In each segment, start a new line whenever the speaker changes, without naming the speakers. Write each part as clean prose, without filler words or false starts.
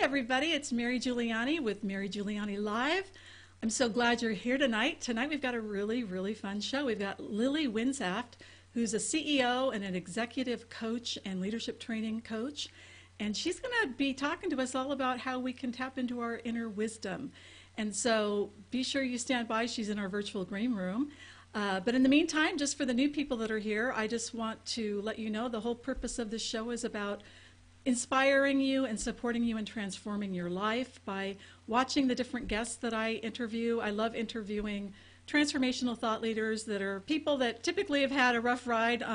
everybody. It's Mary Giuliani with Mary Giuliani Live. I'm so glad you're here tonight. Tonight we've got a really, really fun show. We've got Lily Winsaft, who's a CEO and an executive coach and leadership training coach. And she's going to be talking to us all about how we can tap into our inner wisdom. And so be sure you stand by. She's in our virtual green room. But in the meantime, just for the new people that are here, I just want to let you know the whole purpose of this show is about inspiring you and supporting you and transforming your life by watching the different guests that I interview. I love interviewing transformational thought leaders that are people that typically have had a rough ride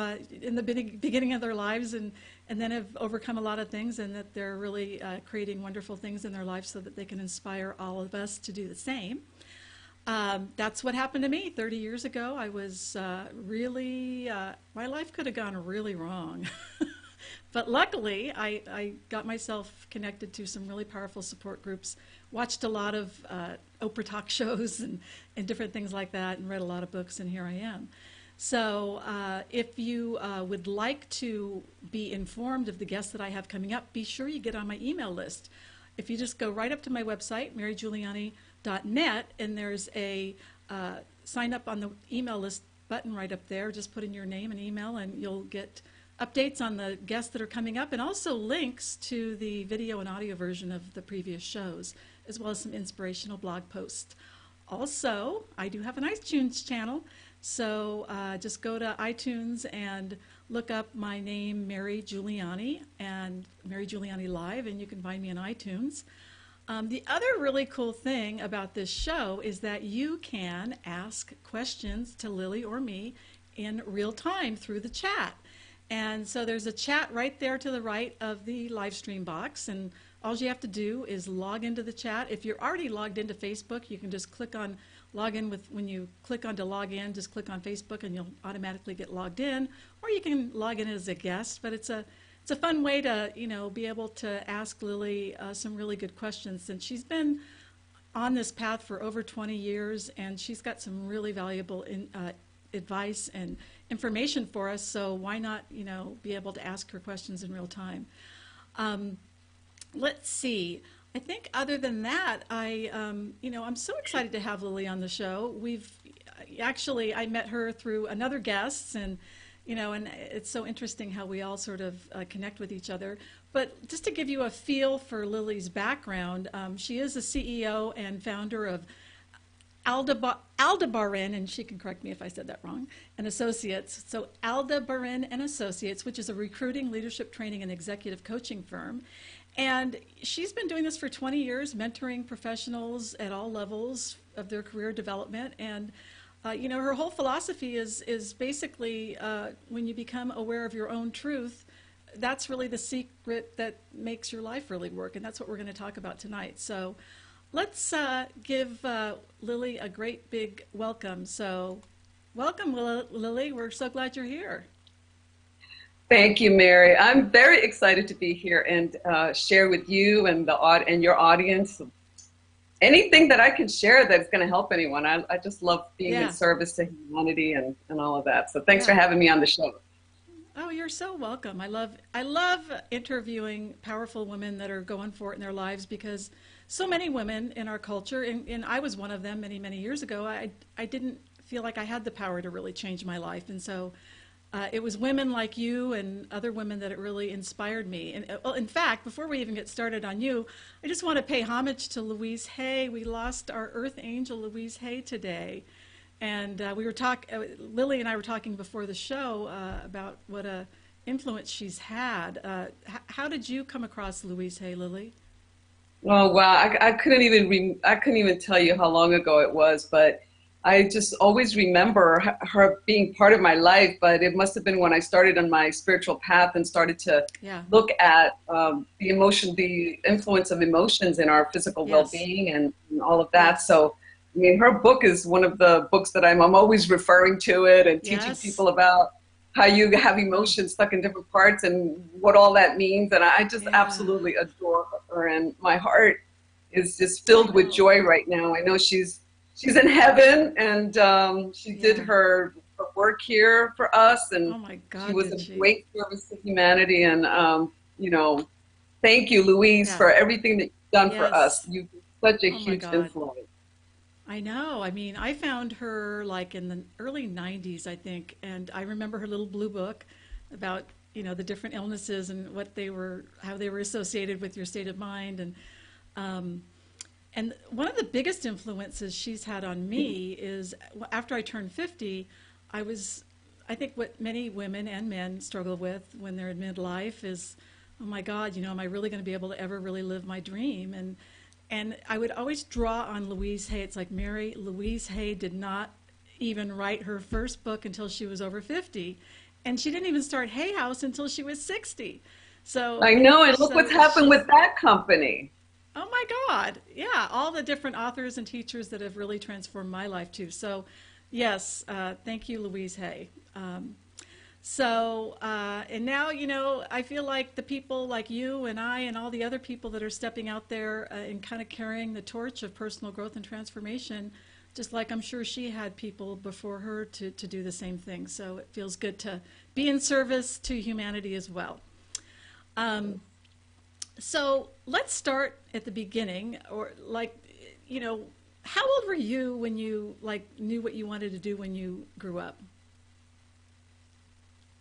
in the beginning of their lives and then have overcome a lot of things, and that they're really creating wonderful things in their lives so that they can inspire all of us to do the same. That's what happened to me 30 years ago. I was really, my life could have gone really wrong. But luckily, I got myself connected to some really powerful support groups, watched a lot of Oprah talk shows and different things like that, and read a lot of books, and here I am. So if you would like to be informed of the guests that I have coming up, be sure you get on my email list. If you just go right up to my website, marygiuliani.net, and there's a sign up on the email list button right up there. Just put in your name and email, and you'll get updates on the guests that are coming up, and also links to the video and audio version of the previous shows, as well as some inspirational blog posts. Also, I do have an iTunes channel, so just go to iTunes and look up my name, Mary Giuliani, and Mary Giuliani Live, and you can find me on iTunes. The other really cool thing about this show is that you can ask questions to Lily or me in real time through the chat. And so there's a chat right there to the right of the live stream box, and all you have to do is log into the chat. If you're already logged into Facebook, you can just click on log in with, when you click on to log in, just click on Facebook and you'll automatically get logged in, or you can log in as a guest. But it's a fun way to, you know, be able to ask Lily some really good questions, since she's been on this path for over 20 years, and she's got some really valuable advice and information for us, so why not, you know, be able to ask her questions in real time. Let's see. I think other than that, you know, I'm so excited to have Lily on the show. I met her through another guest, and you know, and it's so interesting how we all sort of connect with each other. But just to give you a feel for Lily's background, she is the CEO and founder of Aldebaran, and she can correct me if I said that wrong, and Associates. So Aldebaran and Associates, which is a recruiting, leadership training, and executive coaching firm. And she's been doing this for 20 years, mentoring professionals at all levels of their career development. And you know, her whole philosophy is basically when you become aware of your own truth, that's really the secret that makes your life really work. And that's what we're going to talk about tonight. So let's give Lily a great big welcome. So welcome, Lily. We're so glad you're here.
Thank you, Mary. I'm very excited to be here and share with you and your audience anything that I can share that's going to help anyone. I just love being in service to humanity and all of that. So thanks for having me on the show.
Oh, you're so welcome. I love interviewing powerful women that are going for it in their lives, because so many women in our culture, and I was one of them many, many years ago, I didn't feel like I had the power to really change my life. And so it was women like you and other women that it really inspired me. And well, in fact, before we even get started on you, I just want to pay homage to Louise Hay. We lost our Earth Angel, Louise Hay, today. And we were Lily and I were talking before the show about what a influence she's had. How did you come across Louise Hay, Lily?
Oh wow, I couldn't even tell you how long ago it was, but I just always remember her being part of my life. But it must have been when I started on my spiritual path and started to look at the influence of emotions in our physical well-being and all of that. So I mean, her book is one of the books that I'm always referring to it and teaching people about how you have emotions stuck in different parts and what all that means. And I just absolutely adore her, and my heart is just filled with joy right now. I know she's in heaven, and she did her work here for us, and she was a great service to humanity. And you know, thank you, Louise, for everything that done for us.
Yes.
You've been such a
Oh my
huge
God.
influence.
I know. I mean, I found her like in the early 90s, I think, and I remember her little blue book about, the different illnesses and what they were, how they were associated with your state of mind. Um, and one of the biggest influences she's had on me is after I turned 50, I was, I think what many women and men struggle with when they're in midlife is, oh my God, am I really going to be able to ever really live my dream? And I would always draw on Louise Hay. It's like Mary Louise Hay did not even write her first book until she was over 50. And she didn't even start Hay House until she was 60.
I
So,
know, and look
so
what's happened
she's,
with that company.
oh my God. Yeah, all the different authors and teachers that have really transformed my life too. So, yes, thank you, Louise Hay. And now, I feel like the people like you and I and all the other people that are stepping out there and kind of carrying the torch of personal growth and transformation, just like I'm sure she had people before her to do the same thing. So it feels good to be in service to humanity as well. Um, so let's start at the beginning, or like, how old were you when you like knew what you wanted to do when you grew up?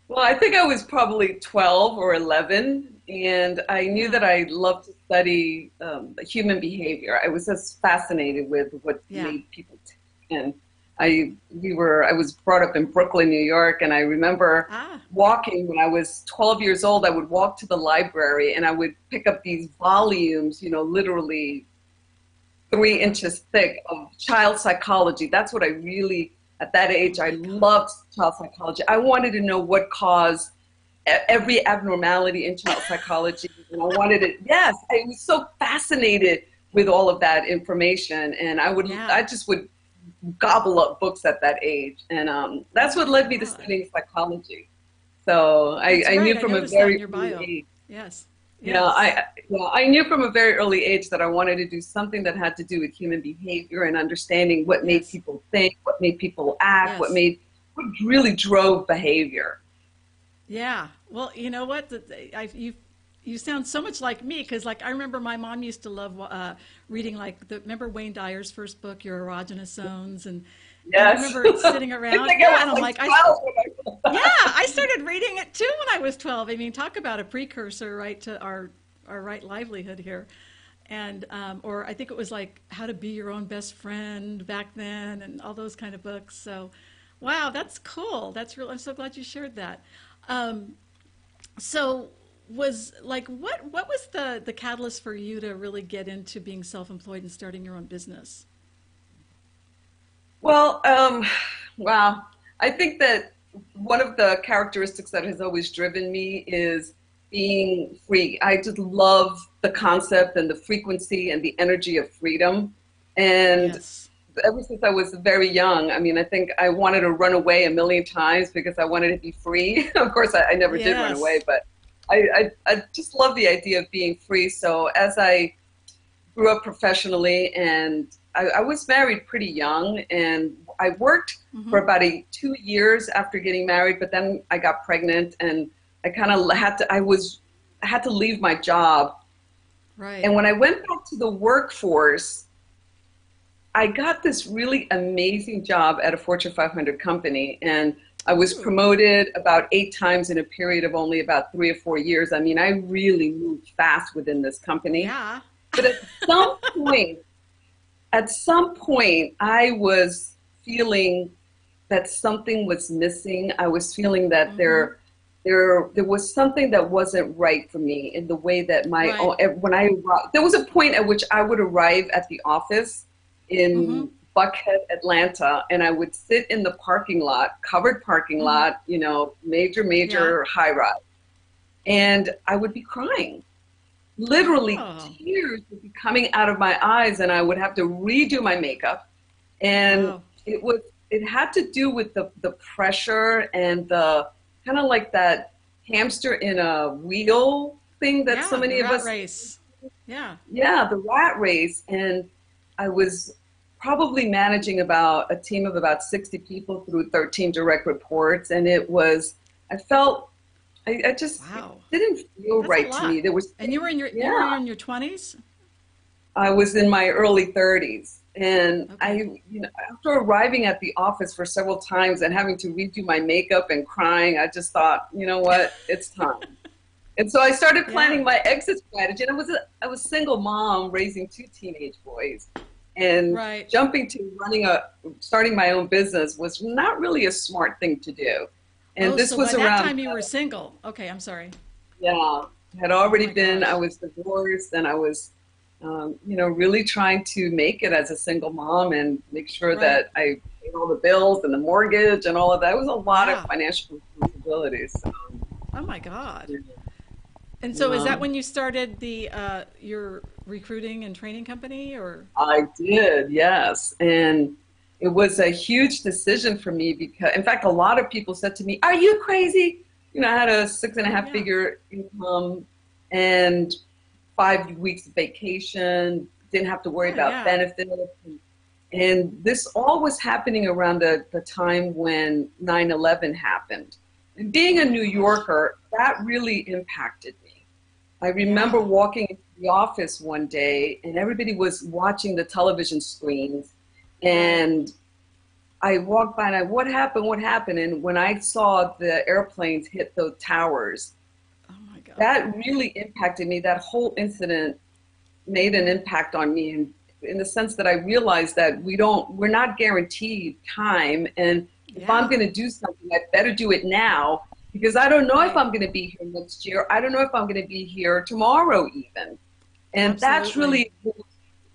Well, I think I was probably 12 or 11, and I knew
Yeah,
that I loved to study human behavior. I was just fascinated with what
yeah.
made people tick. And I was brought up in Brooklyn, New York, and I remember
Ah,
walking when I was 12 years old. I would walk to the library and I would pick up these volumes, literally 3 inches thick of child psychology. That's what I really, at that
oh
age, I
my God.
loved child psychology. I wanted to know what caused every abnormality in child psychology. And I wanted it, yes, I was so fascinated with all of that information. And
Yeah.
I just would gobble up books at that age. And
Oh
that's what
my
led me to
God.
studying psychology. So
That's
I
right.
knew
I
from a
noticed that in
very
your
early
bio.
age.
Yes.
Yeah,
Yes.
I knew from a very early age that I wanted to do something that had to do with human behavior and understanding what made
Yes.
people think, what made people act,
Yes.
what really drove behavior.
Yeah. Well, you know what? You sound so much like me because, like, I remember my mom used to love reading, like, remember Wayne Dyer's first book, Your Erogenous Zones, and I
Yes.
remember sitting
I
around.
think I
Yeah,
was
and I'm
like
like,
12 when I saw
yeah,
that.
I started reading it too when I was 12. I mean, talk about a precursor, right, to our right livelihood here. And or I think it was like How to Be Your Own Best Friend back then, and all those kind of books. So, wow, that's cool. That's real. I'm so glad you shared that. Um, so, was like what was the catalyst for you to really get into being self-employed and starting your own business?
Well, wow. I think that one of the characteristics that has always driven me is being free. I just love the concept and the frequency and the energy of freedom. And
Yes.
ever since I was very young, I mean, I think I wanted to run away a million times because I wanted to be free. Of course, I never did run away,
Yes.
but I just love the idea of being free. So as I grew up professionally, and I was married pretty young, and I worked for
Mm-hmm.
about 2 years after getting married, but then I got pregnant, and I had to leave my job.
Right.
And when I went back to the workforce, I got this really amazing job at a Fortune 500 company, and I was
Ooh.
promoted about 8 times in a period of only about 3 or 4 years. I mean, I really moved fast within this company.
Yeah.
But some point, at some point, I was feeling that something was missing. I was feeling that
Mm-hmm.
there was something that wasn't right for me in the way that
Right.
when I arrived, there was a point at which I would arrive at the office
Mm-hmm.
in Buckhead, Atlanta, and I would sit in the parking lot, covered parking
Mm-hmm.
lot,
Yeah.
major high rise, and I would be crying. Literally
Oh.
tears would be coming out of my eyes, and I would have to redo my makeup. And
Wow.
it had to do with the pressure and the kind of like that hamster in a wheel thing that so
Yeah, the
many of
rat
us,
race. Yeah.
yeah, the rat race. And I was probably managing about a team of about 60 people through 13 direct reports. And I felt, I just, it
Wow.
didn't feel
That's a
right to
lot.
me. There was
And
things,
you were
yeah.
in your 20s?
I was in my early 30s. And
Okay.
after arriving at the office for several times and having to redo my makeup and crying, I just thought, you know what, it's time. And so I started
Yeah.
planning my exit strategy. And I was a single mom raising two teenage boys. And
Right.
jumping to starting my own business was not really a smart thing to do. And
Oh,
this
so by
was
that
around,
time you were single. Okay, I'm sorry.
yeah, had
Oh
already
my
been, I
gosh.
was divorced and I was, really trying to make it as a single mom and make sure
Right.
that I paid all the bills and the mortgage and all of that. It was a lot of
Yeah.
financial responsibilities.
Oh my God.
Yeah.
And so is that
Um,
when you started the your recruiting and training company or?
I did, yes. And it was a huge decision for me because, in fact, a lot of people said to me, "Are you crazy?" I had a six and a
Oh
half
yeah.
figure income and 5 weeks of vacation, didn't have to worry
Oh
about
yeah.
benefits. And this all was happening around the time when 9/11 happened. And being
Oh
a
my
New
gosh.
Yorker, that really impacted me. I remember
Yeah.
walking into the office one day and everybody was watching the television screens.
Right.
And I walked by and what happened? What happened? And when I saw the airplanes hit the towers,
Oh my God.
that really impacted me. That whole incident made an impact on me in the sense that I realized that we're not guaranteed time. And if I'm
Yeah.
going to do something, I better do it now because I don't know if
Right.
I'm going to be here next year. I don't know if I'm going to be here tomorrow even. And
Absolutely.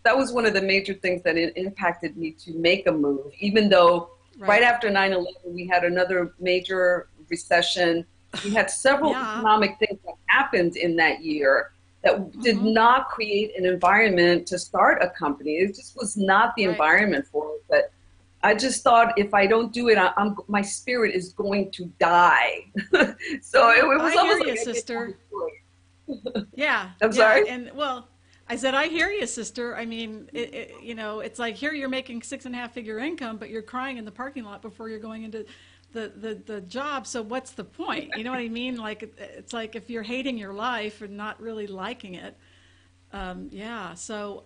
that was one of the major things that impacted me to make a move, even though right
Right.
after 9/11, we had another major recession. We had several
Yeah.
economic things that happened in that year that did
Mm-hmm.
not create an environment to start a company. It just was not the
Right.
environment for it. But I just thought if I don't do it, my spirit is going to die. So
Yeah.
it was
I hear
almost like
you,
I didn't have a
sister.
choice.
Yeah.
I'm
Yeah.
sorry?
And well, I said I hear you, sister. I mean, it's like here you're making six and a half figure income, but you're crying in the parking lot before you're going into the job. So what's the point? You know what I mean? Like it's like if you're hating your life and not really liking it. Yeah. So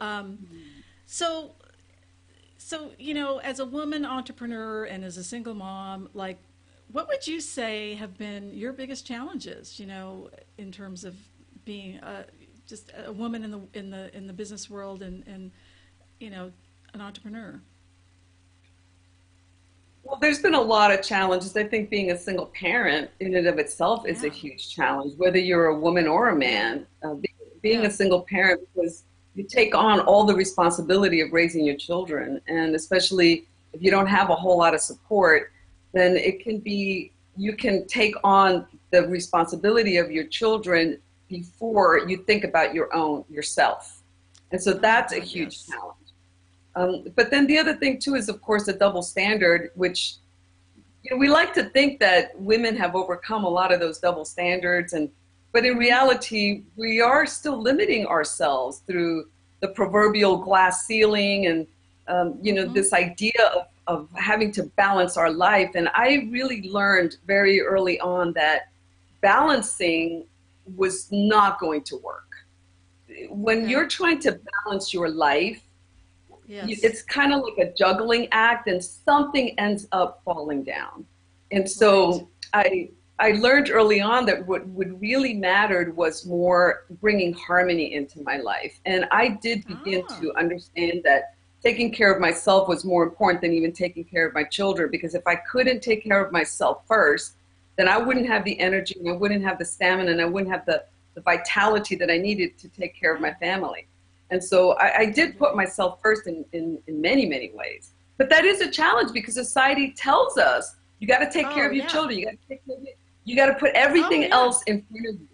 as a woman entrepreneur and as a single mom, like, what would you say have been your biggest challenges? In terms of being just a woman in the business world and you know, an entrepreneur.
Well, there's been a lot of challenges. I think being a single parent in and of itself is a
Yeah.
huge challenge, whether you're a woman or a
Yeah.
man. Being a
Yeah.
single parent, because you take on all the responsibility of raising your children, and especially if you don't have a whole lot of support, then you can take on the responsibility of your children before you think about yourself. And so
Oh my
that's a
God.
huge
Yes.
challenge. But then the other thing too is, of course, a double standard, which we like to think that women have overcome a lot of those double standards, but in
Mm-hmm.
reality, we are still limiting ourselves through the proverbial glass ceiling and
Mm-hmm.
this idea of having to balance our life. And I really learned very early on that balancing was not going to work. When
Okay.
you're trying to balance your life,
Yes.
it's kind of like a juggling act and something ends up falling down. And
Right.
so I learned early on that what really mattered was more bringing harmony into my life. And I did begin
Ah.
to understand that taking care of myself was more important than even taking care of my children, because if I couldn't take care of myself first, then I wouldn't
Right.
have the energy and I wouldn't have the stamina and I wouldn't have the vitality that I needed to take care of
Yeah.
my family. And so I
I
did put
agree.
myself first in many, many ways. But that is a challenge because society tells us you got to take care
Oh
of your
yeah.
children. You got to take care of it. You got to put
Oh
everything
yeah.
else in front of you.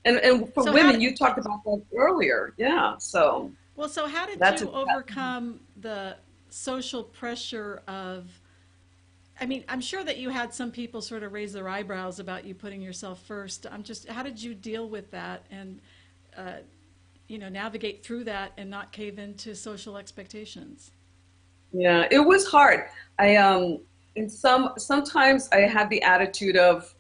And for
So how
women,
did
you talked about that earlier. Yeah. So
so how did
that's a
you overcome the social pressure of, I mean, I'm sure that you had some people sort of raise their eyebrows about you putting yourself first. How did you deal with that and, uh, navigate through that and not cave into social expectations?
yeah. It was hard. I in sometimes I had the attitude of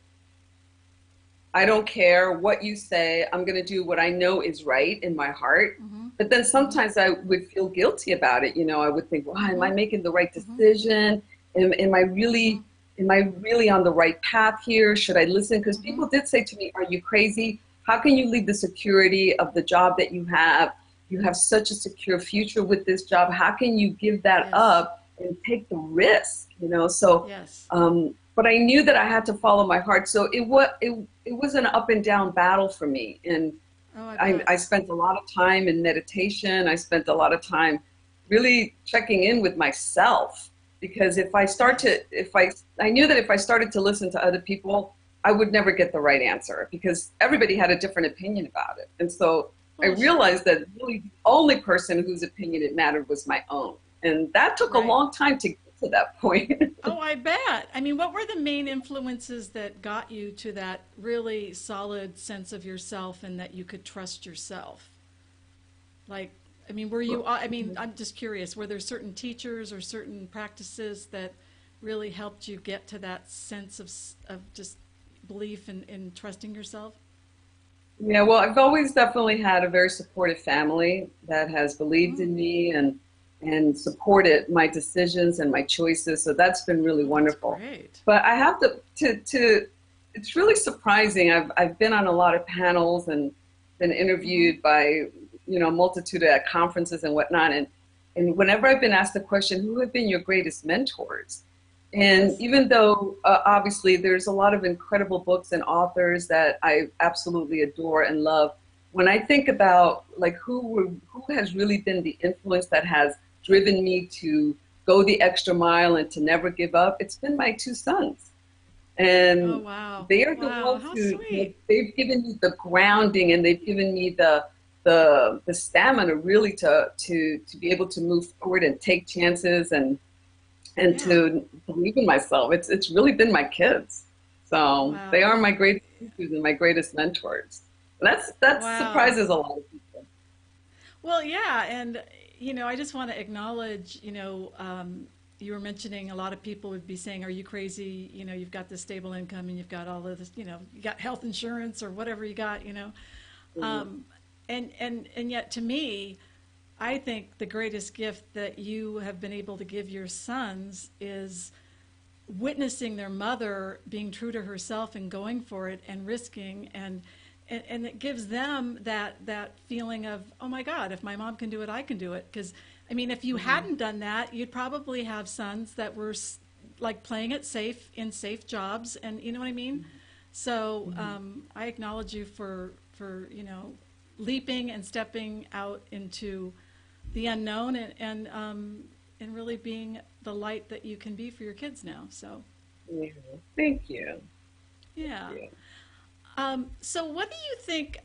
I don't care what you say. I'm going to do what I know is right in my heart. But then sometimes I would feel guilty about it. You know, I would think, well, am I
Mm-hmm.
making the right
Mm-hmm.
decision? Am I
Mm-hmm.
really on the right path here? Should I listen? Because
Mm-hmm.
people did say to me, are you crazy? How can you leave the security of the job that you have? You have such a secure future with this job. How can you give that
Yes.
up and take the risk? You know, so
Yes.
but I knew that I had to follow my heart. So it was an up and down battle for me. And
Oh, I bet.
I spent a lot of time in meditation. I spent a lot of time really checking in with myself, because
Yes.
I knew that if I started to listen to other people, I would never get the right answer, because everybody had a different opinion about it. And so I
Well, sure.
realized that really the only person whose opinion it mattered was my own. And that took a
Right.
long time to get to that point.
Oh, I bet. I mean, what were the main influences that got you to that really solid sense of yourself and that you could trust yourself? Like, I mean, I mean, I'm just curious, were there certain teachers or certain practices that really helped you get to that sense of just belief in trusting yourself?
Yeah, well, I've always definitely had a very supportive family that has believed
Mm.
in me and supported my decisions and my choices. So that's been really
Oh, that's
wonderful.
great.
But I have to it's really surprising. I've been on a lot of panels and been
Mm-hmm.
interviewed by, a multitude of conferences and whatnot. And whenever I've been asked the question, who have been your greatest mentors? And
Yes.
even though obviously there's a lot of incredible books and authors that I absolutely adore and love, when I think about like who has really been the influence that has driven me to go the extra mile and to never give up, it's been my two sons.
Oh,
And
wow.
they are the
Wow.
ones
How
who,
sweet.
they've given me the grounding, and they've given me the stamina really to be able to move forward and take chances and
Yeah.
to believe in myself. It's really been my kids. So they
Wow.
are my greatest teachers and my greatest mentors. And that
Wow.
surprises a lot of people.
Well, yeah, and I just want to acknowledge, you were mentioning a lot of people would be saying, "Are you crazy? You've got this stable income and you've got all of this, you got health insurance or whatever you got."
Mhm.
Um, and yet, to me, I think the greatest gift that you have been able to give your sons is witnessing their mother being true to herself and going for it and risking and it gives them that feeling of, oh my God, if my mom can do it, I can do it. Because I mean, if you
Mhm.
hadn't done that, you'd probably have sons that were like playing it safe in safe jobs, and you know what I mean. So
Mhm.
I acknowledge you for leaping and stepping out into the unknown and really being the light that you can be for your kids now. So,
Yeah. Thank you. Thank
yeah.
you.
So, what do you think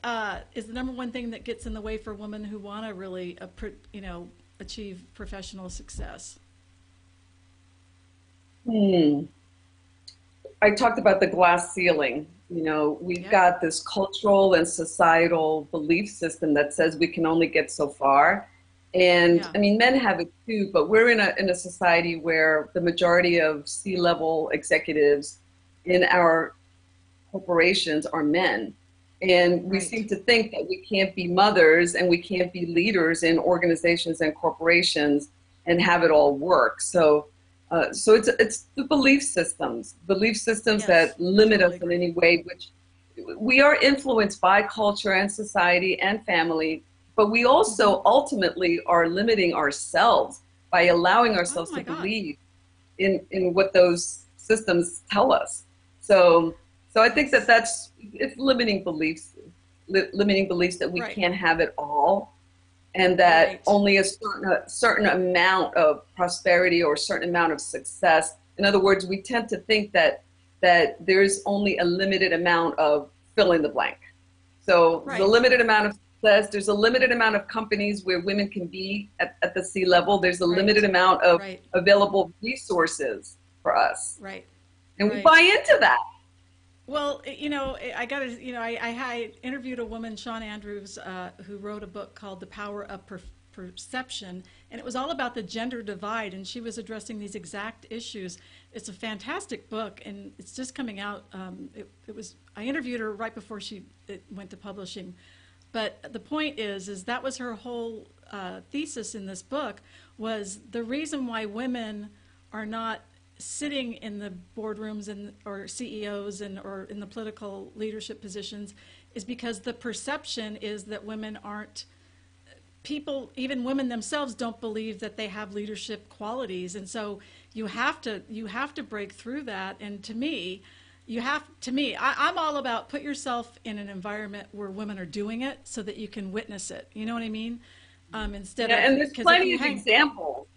is the number one thing that gets in the way for women who want to really, achieve professional success?
Hmm. I talked about the glass ceiling. We've
Yep.
got this cultural and societal belief system that says we can only get so far. And
Yeah.
I mean, men have it too, but we're in a society where the majority of C-level executives in our corporations are men. And we seem
Right.
to think that we can't be mothers and we can't be leaders in organizations and corporations and have it all work. So it's the belief systems
Yes.
that limit
Totally
us in
agree.
any way, which we are influenced by culture and society and family, but we
Hmm.
also ultimately are limiting ourselves by allowing
Oh
ourselves to
my God.
believe in what those systems tell us. So so I think that
Yes.
it's limiting beliefs that we
Right.
can't have it all, and that
Right.
only a certain amount of prosperity or a certain amount of success. In other words, we tend to think that there's only a limited amount of fill in the blank. So there's a
Right.
limited amount of success. There's a limited amount of companies where women can be at the C level. There's a limited
Right.
amount of
Right.
available resources for us.
Right.
And we buy
Right.
into that.
Well, I got to, I interviewed a woman, Sean Andrews, who wrote a book called The Power of Perception, and it was all about the gender divide, and she was addressing these exact issues. It's a fantastic book, and it's just coming out. I interviewed her right before it went to publishing, But the point is that was her whole thesis in this book, was the reason why women are not sitting in the boardrooms and or CEOs and or in the political leadership positions is because the perception is that women aren't people, even women themselves don't believe that they have leadership qualities. And so you have to break through that. And to me, I'm all about put yourself in an environment where women are doing it so that you can witness it. You know what I mean? Instead of,
and there's plenty of examples.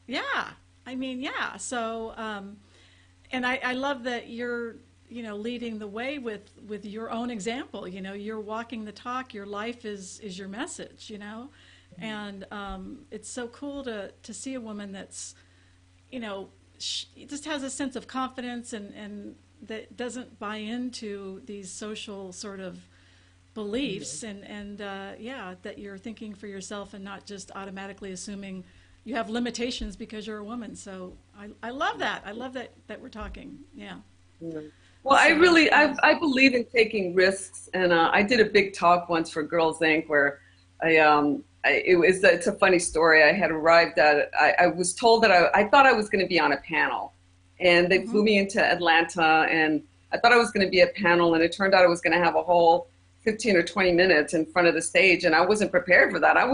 Yeah. I mean, yeah. So, and I love that you're, leading the way with your own example. You're walking the talk. Your life is your message, and it's so cool to see a woman that's, just has a sense of confidence and that doesn't buy into these social sort of beliefs and that you're thinking for yourself and not just automatically assuming you have limitations because you're a woman. So I love that. I love that we're talking. Yeah.
Well, I believe in taking risks, and I did a big talk once for Girls Inc. where it's a funny story. I had arrived I was told that I thought I was going to be on a panel, and they flew me into Atlanta, and I thought I was going to be a panel, and it turned out I was going to have a whole 15 or 20 minutes in front of the stage, and I wasn't prepared for that. I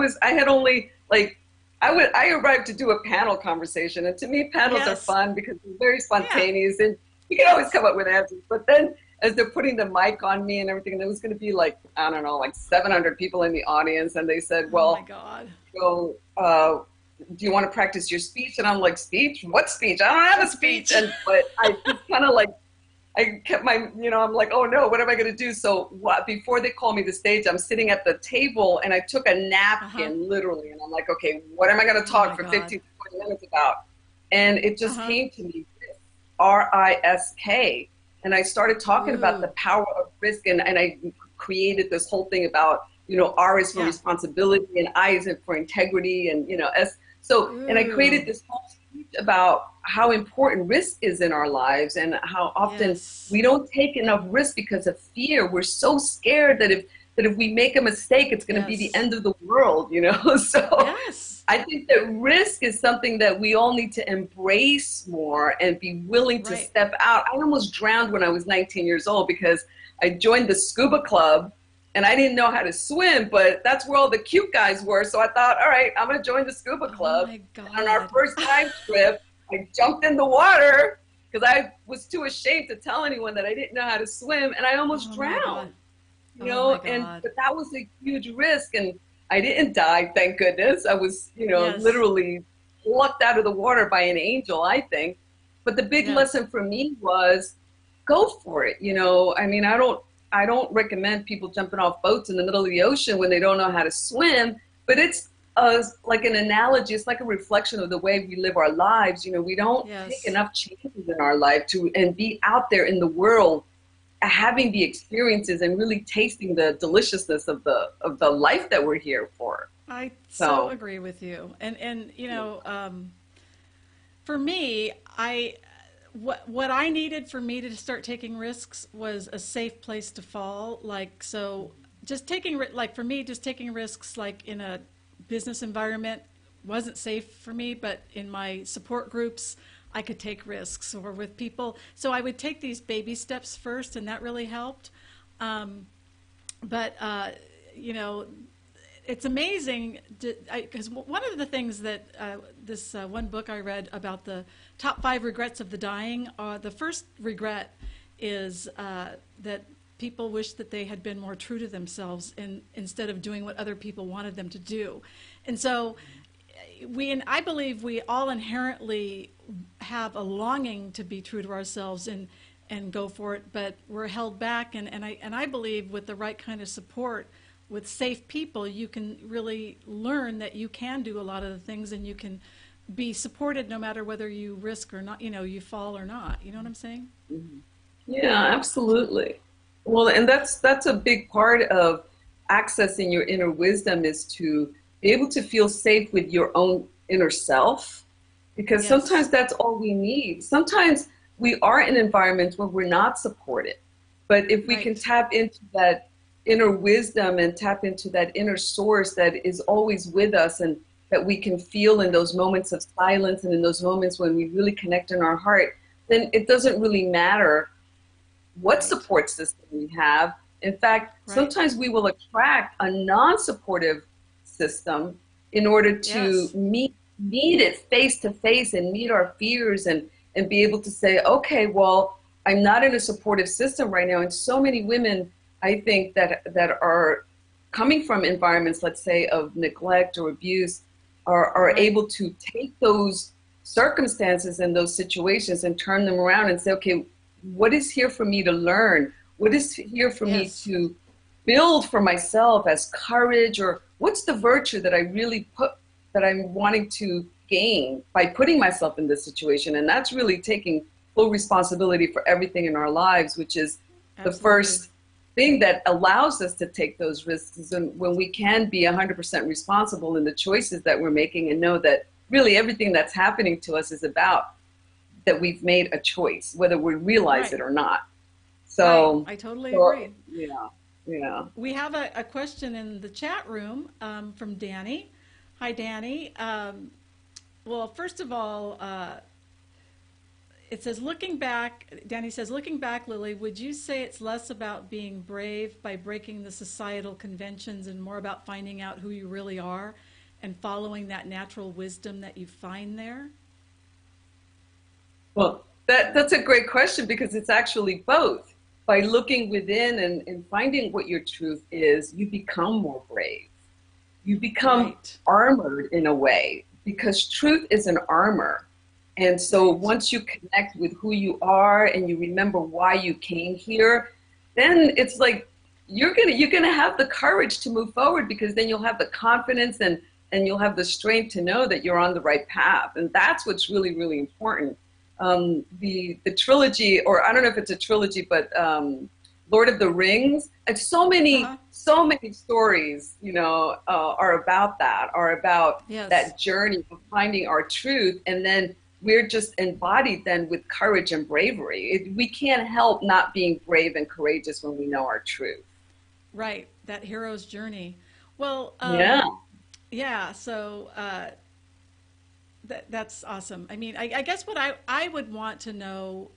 arrived to do a panel conversation, and to me, panels are fun because they're very spontaneous, and you can always come up with answers. But then, as they're putting the mic on me and everything, there was going to be like 700 people in the audience, and they said, "Well,
oh my God.
So, do you want to practice your speech?" And I'm like, "Speech? What speech? I don't have a speech." But I just kind of I kept my, I'm like, oh no, what am I going to do? So before they call me to stage, I'm sitting at the table and I took a napkin literally. And I'm like, okay, what am I going to talk for 15 to 20 minutes about? And it just came to me, RISK. And I started talking about the power of risk. And I created this whole thing about, R is for responsibility and I is for integrity and, S. So, and I created this whole speech about how important risk is in our lives and how often we don't take enough risk because of fear. We're so scared that if we make a mistake, it's going to be the end of the world, So I think that risk is something that we all need to embrace more and be willing to step out. I almost drowned when I was 19 years old because I joined the scuba club and I didn't know how to swim, but that's where all the cute guys were. So I thought, all right, I'm going to join the scuba club.
Oh my God.
And on our first time trip, I jumped in the water because I was too ashamed to tell anyone that I didn't know how to swim, and I almost drowned. But that was a huge risk, and I didn't die, thank goodness. I was, literally plucked out of the water by an angel, I think. But the big lesson for me was go for it. I mean, I don't recommend people jumping off boats in the middle of the ocean when they don't know how to swim, but it's like an analogy. It's like a reflection of the way we live our lives. We don't take enough chances in our life and be out there in the world, having the experiences and really tasting the deliciousness of the life that we're here for.
I so agree with you. And for me, what I needed for me to start taking risks was a safe place to fall. Just taking risks like in a business environment wasn't safe for me, but in my support groups I could take risks, or with people. So I would take these baby steps first, and that really helped. It's amazing because one of the things that this one book I read about the top 5 regrets of the dying, the first regret is that people wish that they had been more true to themselves instead of doing what other people wanted them to do. And so I believe we all inherently have a longing to be true to ourselves and go for it, but we're held back. And I believe with the right kind of support, with safe people, you can really learn that you can do a lot of the things, and you can be supported no matter whether you risk or not, you fall or not. You know what I'm saying?
Mm-hmm. Yeah, absolutely. Well, and that's a big part of accessing your inner wisdom, is to be able to feel safe with your own inner self, because sometimes that's all we need. Sometimes we are in environments where we're not supported, but if we can tap into that inner wisdom and tap into that inner source that is always with us, and that we can feel in those moments of silence and in those moments when we really connect in our heart, then it doesn't really matter what support system we have. In fact, sometimes we will attract a non-supportive system in order to meet it face to face and meet our fears, and be able to say, okay, well, I'm not in a supportive system right now. And so many women, I think, that are coming from environments, let's say, of neglect or abuse, are able to take those circumstances and those situations and turn them around and say, okay, what is here for me to learn? What is here for me to build for myself as courage? Or what's the virtue that I'm wanting to gain by putting myself in this situation? And that's really taking full responsibility for everything in our lives, which is the first thing that allows us to take those risks, and when we can be 100% responsible in the choices that we're making, and know that really everything that's happening to us is about that we've made a choice, whether we realize it or not. So
I totally agree.
Yeah.
We have a question in the chat room from Danny. Hi, Danny. Well, first of all, it says, Danny says, looking back, Lily, would you say it's less about being brave by breaking the societal conventions and more about finding out who you really are and following that natural wisdom that you find there?
Well, that's a great question, because it's actually both. By looking within and finding what your truth is, you become more brave. You become armored in a way, because truth is an armor. And so once you connect with who you are and you remember why you came here, then it's like you're gonna have the courage to move forward, because then you'll have the confidence and you'll have the strength to know that you're on the right path. And that's what's really, really important. The trilogy, or I don't know if it's a trilogy, but Lord of the Rings, and so many stories, are about that journey of finding our truth. And then we're just embodied then with courage and bravery. We can't help not being brave and courageous when we know our truth.
Right, that hero's journey. Well, so that's awesome. I mean, I guess what I would want to know,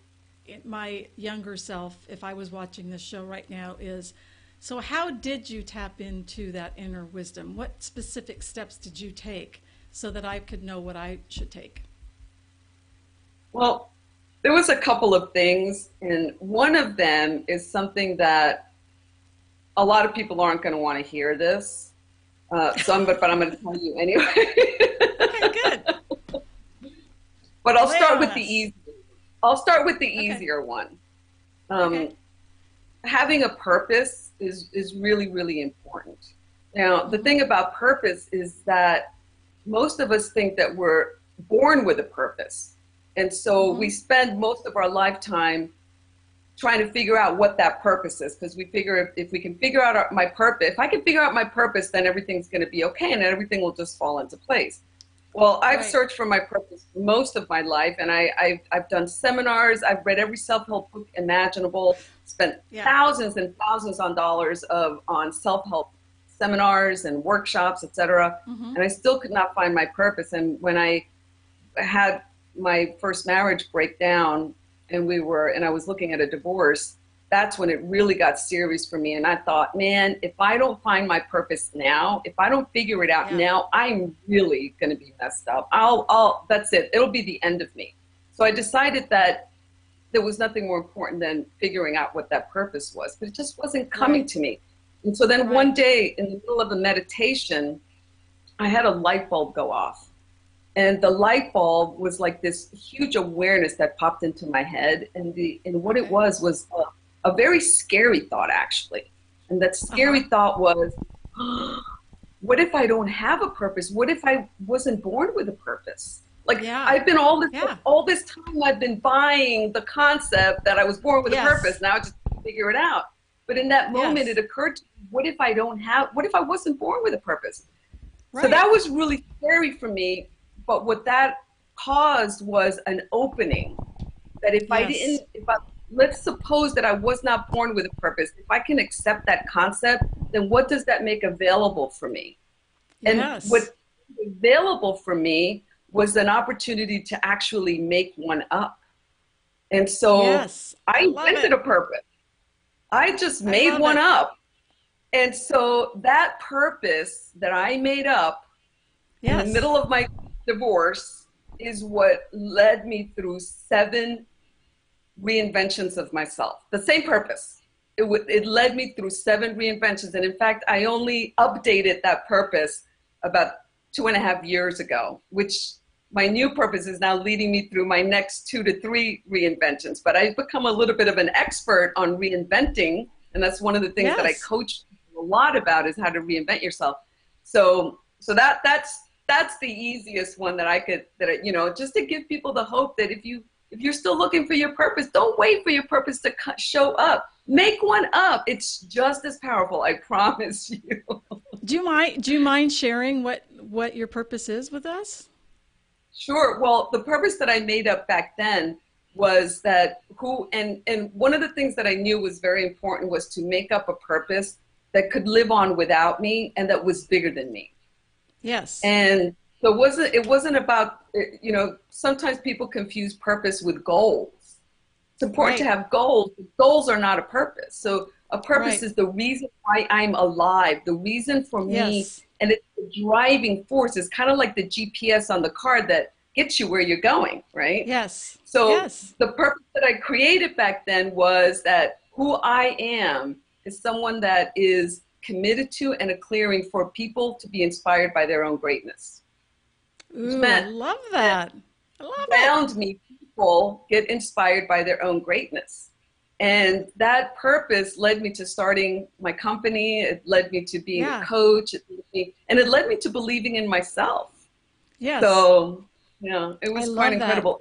my younger self, if I was watching this show right now, is, so how did you tap into that inner wisdom? What specific steps did you take so that I could know what I should take?
Well, there was a couple of things, and one of them is something that a lot of people aren't going to want to hear this, but I'm going to tell you anyway.
Okay, good.
But I'll start with the easy. I'll start with the easier one. Having a purpose is really, really important. Now, the thing about purpose is that most of us think that we're born with a purpose. And so we spend most of our lifetime trying to figure out what that purpose is, because we figure if we can figure out my purpose, if I can figure out my purpose, then everything's going to be okay and everything will just fall into place. Well, I've searched for my purpose most of my life, and I've done seminars. I've read every self-help book imaginable, spent thousands and thousands on dollars on self-help seminars and workshops, etc. And I still could not find my purpose. And when I had my first marriage break down, and I was looking at a divorce, that's when it really got serious for me. And I thought, man, if I don't find my purpose now, if I don't figure it out now, I'm really going to be messed up. That's it. It'll be the end of me. So I decided that there was nothing more important than figuring out what that purpose was, but it just wasn't coming to me. And so then one day in the middle of a meditation, I had a light bulb go off. And the light bulb was like this huge awareness that popped into my head. And what it was a very scary thought, actually. And that scary thought was, what if I don't have a purpose? What if I wasn't born with a purpose? Like I've been all this time I've been buying the concept that I was born with a purpose. Now I just figure it out. But in that moment, it occurred to me, what if I wasn't born with a purpose? So that was really scary for me. But what that caused was an opening, that if I let's suppose that I was not born with a purpose. If I can accept that concept, then what does that make available for me? And
Yes.
what was available for me was an opportunity to actually make one up. And so
Yes.
I
I love
invented
it.
a purpose. I just
I
made
love
one
it.
up. And so that purpose that I made up in the
Yes.
middle of my divorce is what led me through 7 reinventions of myself. The same purpose. It led me through 7 reinventions. And in fact, I only updated that purpose about 2.5 years ago, which my new purpose is now leading me through my next 2 to 3 reinventions. But I've become a little bit of an expert on reinventing. And that's one of the things that I
Yes.
coach a lot about, is how to reinvent yourself. So that's the easiest one that I could, just to give people the hope that if you're still looking for your purpose, don't wait for your purpose to show up. Make one up. It's just as powerful, I promise you.
Do you mind sharing what your purpose is with us?
Sure. Well, the purpose that I made up back then was that and one of the things that I knew was very important was to make up a purpose that could live on without me and that was bigger than me.
Yes.
And so it wasn't about, sometimes people confuse purpose with goals. It's important to
Right.
have goals, but goals are not a purpose. So a purpose
Right.
is the reason why I'm alive, the reason for me,
Yes.
and it's the driving force. It's kind of like the GPS on the car that gets you where you're going, right?
Yes.
So
Yes.
the purpose that I created back then was that who I am is someone that is committed to and a clearing for people to be inspired by their own greatness, which
Ooh, I
meant
love
that
that. I love it.
around me, people get inspired by their own greatness. And that purpose led me to starting my company. It led me to being a
Yeah.
coach. And it led me to believing in myself.
Yes.
So, it
I
was quite
love that.
incredible.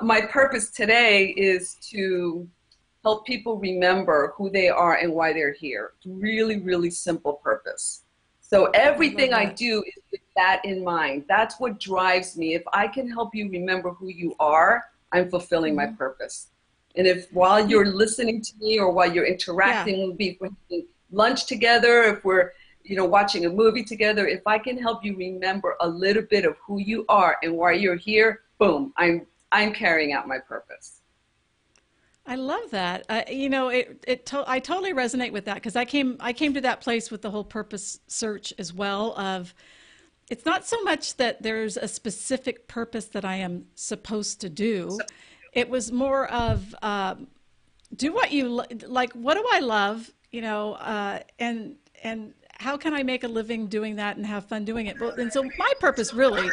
My purpose today is to help people remember who they are and why they're here. It's really, really simple purpose. So
I love
everything I
that.
do is with that in mind. That's what drives me. If I can help you remember who you are, I'm fulfilling my
Hmm.
purpose. And if while
You,
you're listening to me or while you're
yeah.
interacting with me, if we're having lunch together, if we're watching a movie together, if I can help you remember a little bit of who you are and why you're here, boom, I'm carrying out my purpose.
I love that. I totally resonate with that because I came to that place with the whole purpose search as well of it's not so much that there's a specific purpose that I am supposed to do. It was more of do what you like. What do I love? And how can I make a living doing that and have fun doing it? Well, and so my purpose really,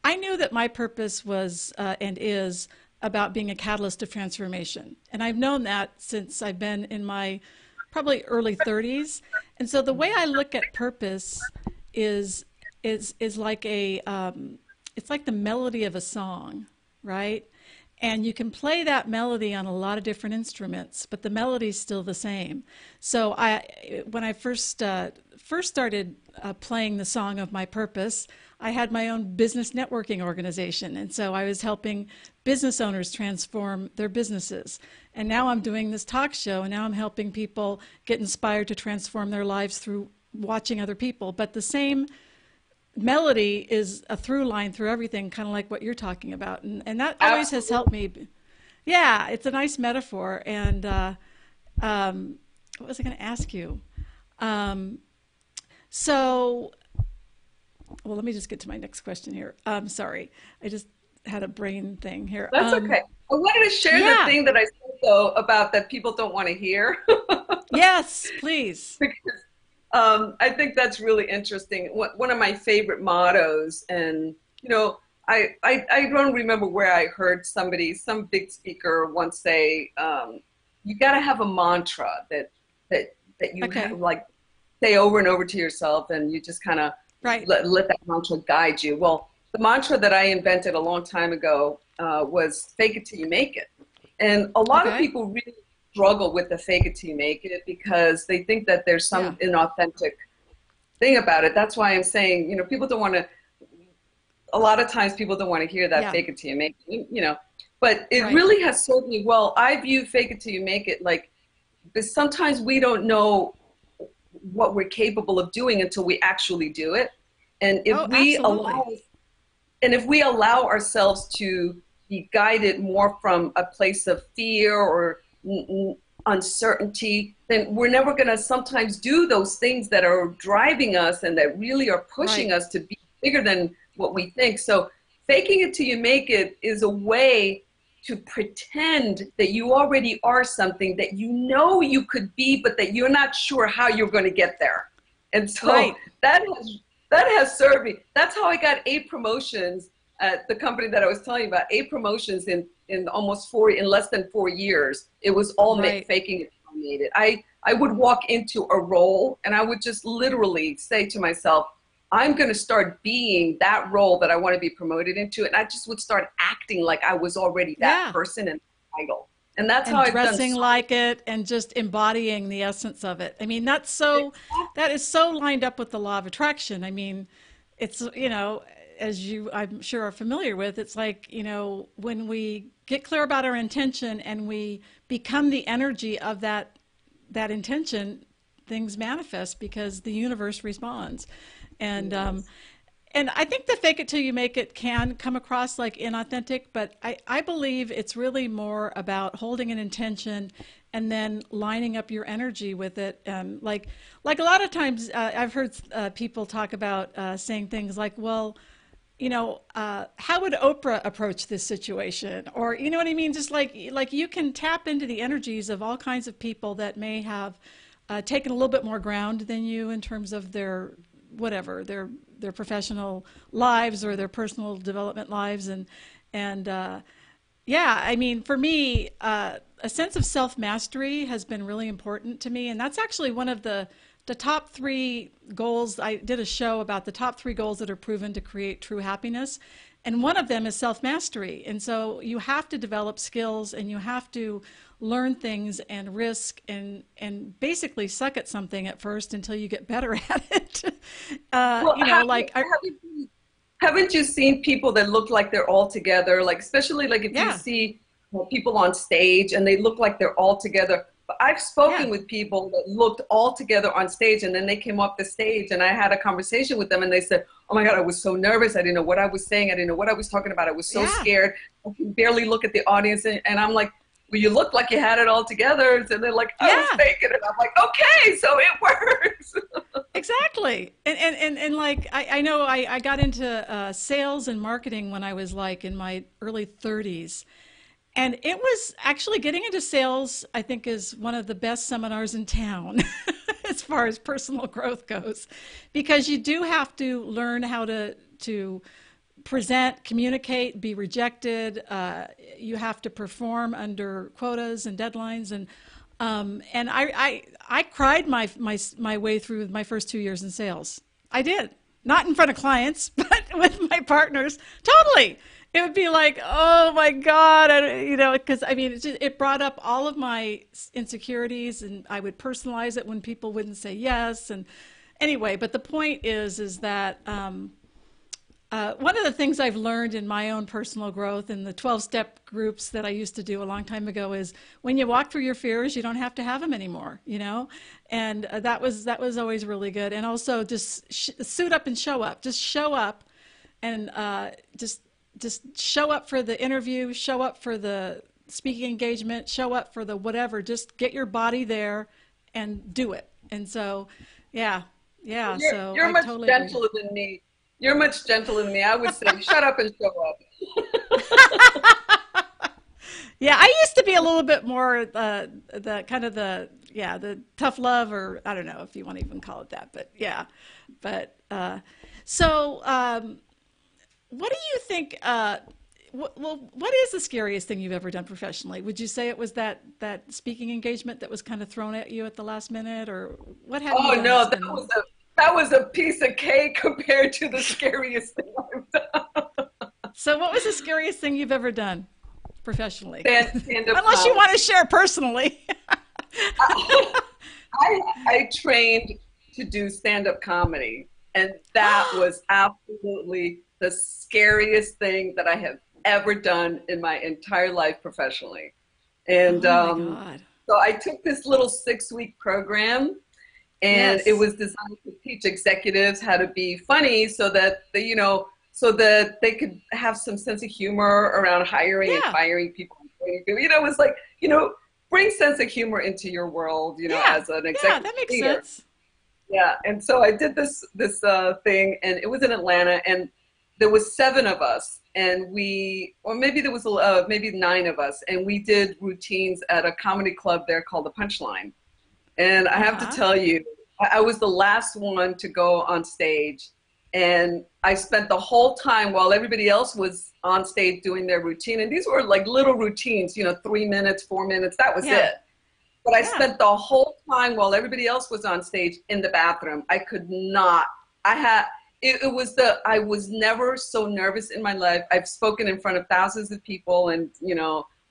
I knew that my purpose was and is about being a catalyst of transformation. And I've known that since I've been in my probably early 30s. And so the way I look at purpose is is like it's like the melody of a song, right? And you can play that melody on a lot of different instruments, but the melody is still the same. So when I first started playing the song of my purpose, I had my own business networking organization, and so I was helping business owners transform their businesses. And now I'm doing this talk show, and now I'm helping people get inspired to transform their lives through watching other people. But the same melody is a through line through everything, kind of like what you're talking about, and that always has helped
Absolutely.
me. Yeah, it's a nice metaphor. And what was I going to ask you? Um, so, well, let me just get to my next question here. Sorry, I just had a brain thing here.
That's okay. I wanted to share the
Yeah,
thing that I said, though, about that people don't want to hear.
yes, please.
Because I think that's really interesting. One of my favorite mottos, and I don't remember where I heard some big speaker once say, you got to have a mantra that you have,
Okay,
like, say over and over to yourself, and you just kind of
right.
let that mantra guide you. Well, the mantra that I invented a long time ago was "fake it till you make it," and a lot of
Okay,
people really struggle with the "fake it till you make it" because they think that there's
yeah,
some inauthentic thing about it. That's why I'm saying, people don't want to. A lot of times, people don't want to hear that
yeah,
"fake it till you make it," But it
Right.
really has served me well. I view fake it till you make it like, because sometimes we don't know what we're capable of doing until we actually do it. And
Oh, absolutely.
if we allow ourselves to be guided more from a place of fear or uncertainty, then we're never going to sometimes do those things that are driving us and that really are pushing
Right.
us to be bigger than what we think. So faking it till you make it is a way to pretend that you already are something that you know you could be, but that you're not sure how you're going to get there. And so
Right.
that has served me. That's how I got 8 promotions at the company that I was telling you about. 8 promotions in less than 4 years. It was all
Right.
faking it till I made it. I would walk into a role and I would just literally say to myself, I'm going to start being that role that I want to be promoted into. And I just would start acting like I was already that
Yeah.
person and title. And that's how
And
I've done
dressing
so
like it and just embodying the essence of it. I mean, that is so lined up with the law of attraction. I mean, it's, as you I'm sure are familiar with, it's like, when we get clear about our intention and we become the energy of that intention, things manifest because the universe responds. And
yes.
and I think the fake it till you make it can come across like inauthentic, but I believe it's really more about holding an intention and then lining up your energy with it. Like a lot of times I've heard people talk about saying things like, well, how would Oprah approach this situation? Or, you know what I mean? Just like you can tap into the energies of all kinds of people that may have taken a little bit more ground than you in terms of their whatever their professional lives or their personal development lives and yeah, I mean, for me, a sense of self mastery has been really important to me, and that's actually one of the top 3 goals. I did a show about the top 3 goals that are proven to create true happiness, and one of them is self mastery. And so you have to develop skills, and you have to learn things and risk and basically suck at something at first until you get better at it.
Well,
Like
haven't you seen people that look like they're all together? Like, especially like if you
yeah,
see people on stage and they look like they're all together. But I've
yeah,
spoken with people that looked all together on stage and then they came off the stage and I had a conversation with them and they said, oh my God, I was so nervous. I didn't know what I was saying. I didn't know what I was talking about. I was so
yeah,
scared. I could barely look at the audience. And I'm like, well, you look like you had it all together. And they're like, I was
yeah.
faking it. I'm like, okay, so it works.
Exactly. And like, I know I got into sales and marketing when I was like in my early 30s. And it was actually getting into sales, I think, is one of the best seminars in town as far as personal growth goes, because you do have to learn how to present, communicate, be rejected. You have to perform under quotas and deadlines, and I cried my way through my first 2 years in sales. I did, not in front of clients, but with my partners. Totally, it would be like, oh my God, because I mean, it brought up all of my insecurities, and I would personalize it when people wouldn't say yes. And anyway, but the point is that. One of the things I've learned in my own personal growth in the 12-step groups that I used to do a long time ago is when you walk through your fears, you don't have to have them anymore. And that was always really good. And also just suit up and show up. Just show up and just show up for the interview, show up for the speaking engagement, show up for the whatever. Just get your body there and do it. And so, yeah, yeah. So
You're
I
much
totally agree.
gentler than me. You're much gentler than me. I would say, shut up and show up.
Yeah, I used to be a little bit more the kind of the tough love, or I don't know if you want to even call it that, but yeah. But so what do you think? What is the scariest thing you've ever done professionally? Would you say it was that speaking engagement that was kind of thrown at you at the last minute, or what have you
Oh
done that's
no,
been?
that was a piece of cake compared to the scariest thing I've done.
So, what was the scariest thing you've ever done professionally?
Stand-up
Unless you
comedy.
want to share personally.
I trained to do stand-up comedy, and that was absolutely the scariest thing that I have ever done in my entire life professionally. And
Oh my God.
so I took this little 6-week program, and it
Yes.
was designed to teach executives how to be funny so that they, so that they could have some sense of humor around hiring and
Yeah.
firing people. It was like, bring sense of humor into your world,
Yeah.
as an
Yeah.
executive
That makes
leader.
sense.
Yeah, and so I did this thing, and it was in Atlanta, and there was 7 of us, and or maybe there was maybe 9 of us, and we did routines at a comedy club there called the Punchline. And I have to
Uh-huh.
tell you, I was the last one to go on stage, and I spent the whole time while everybody else was on stage doing their routine, and these were like little routines, 3 minutes, 4 minutes, that was
Yeah.
it. But I
Yeah.
spent the whole time while everybody else was on stage in the bathroom. I could not. I was never so nervous in my life. I've spoken in front of thousands of people, and and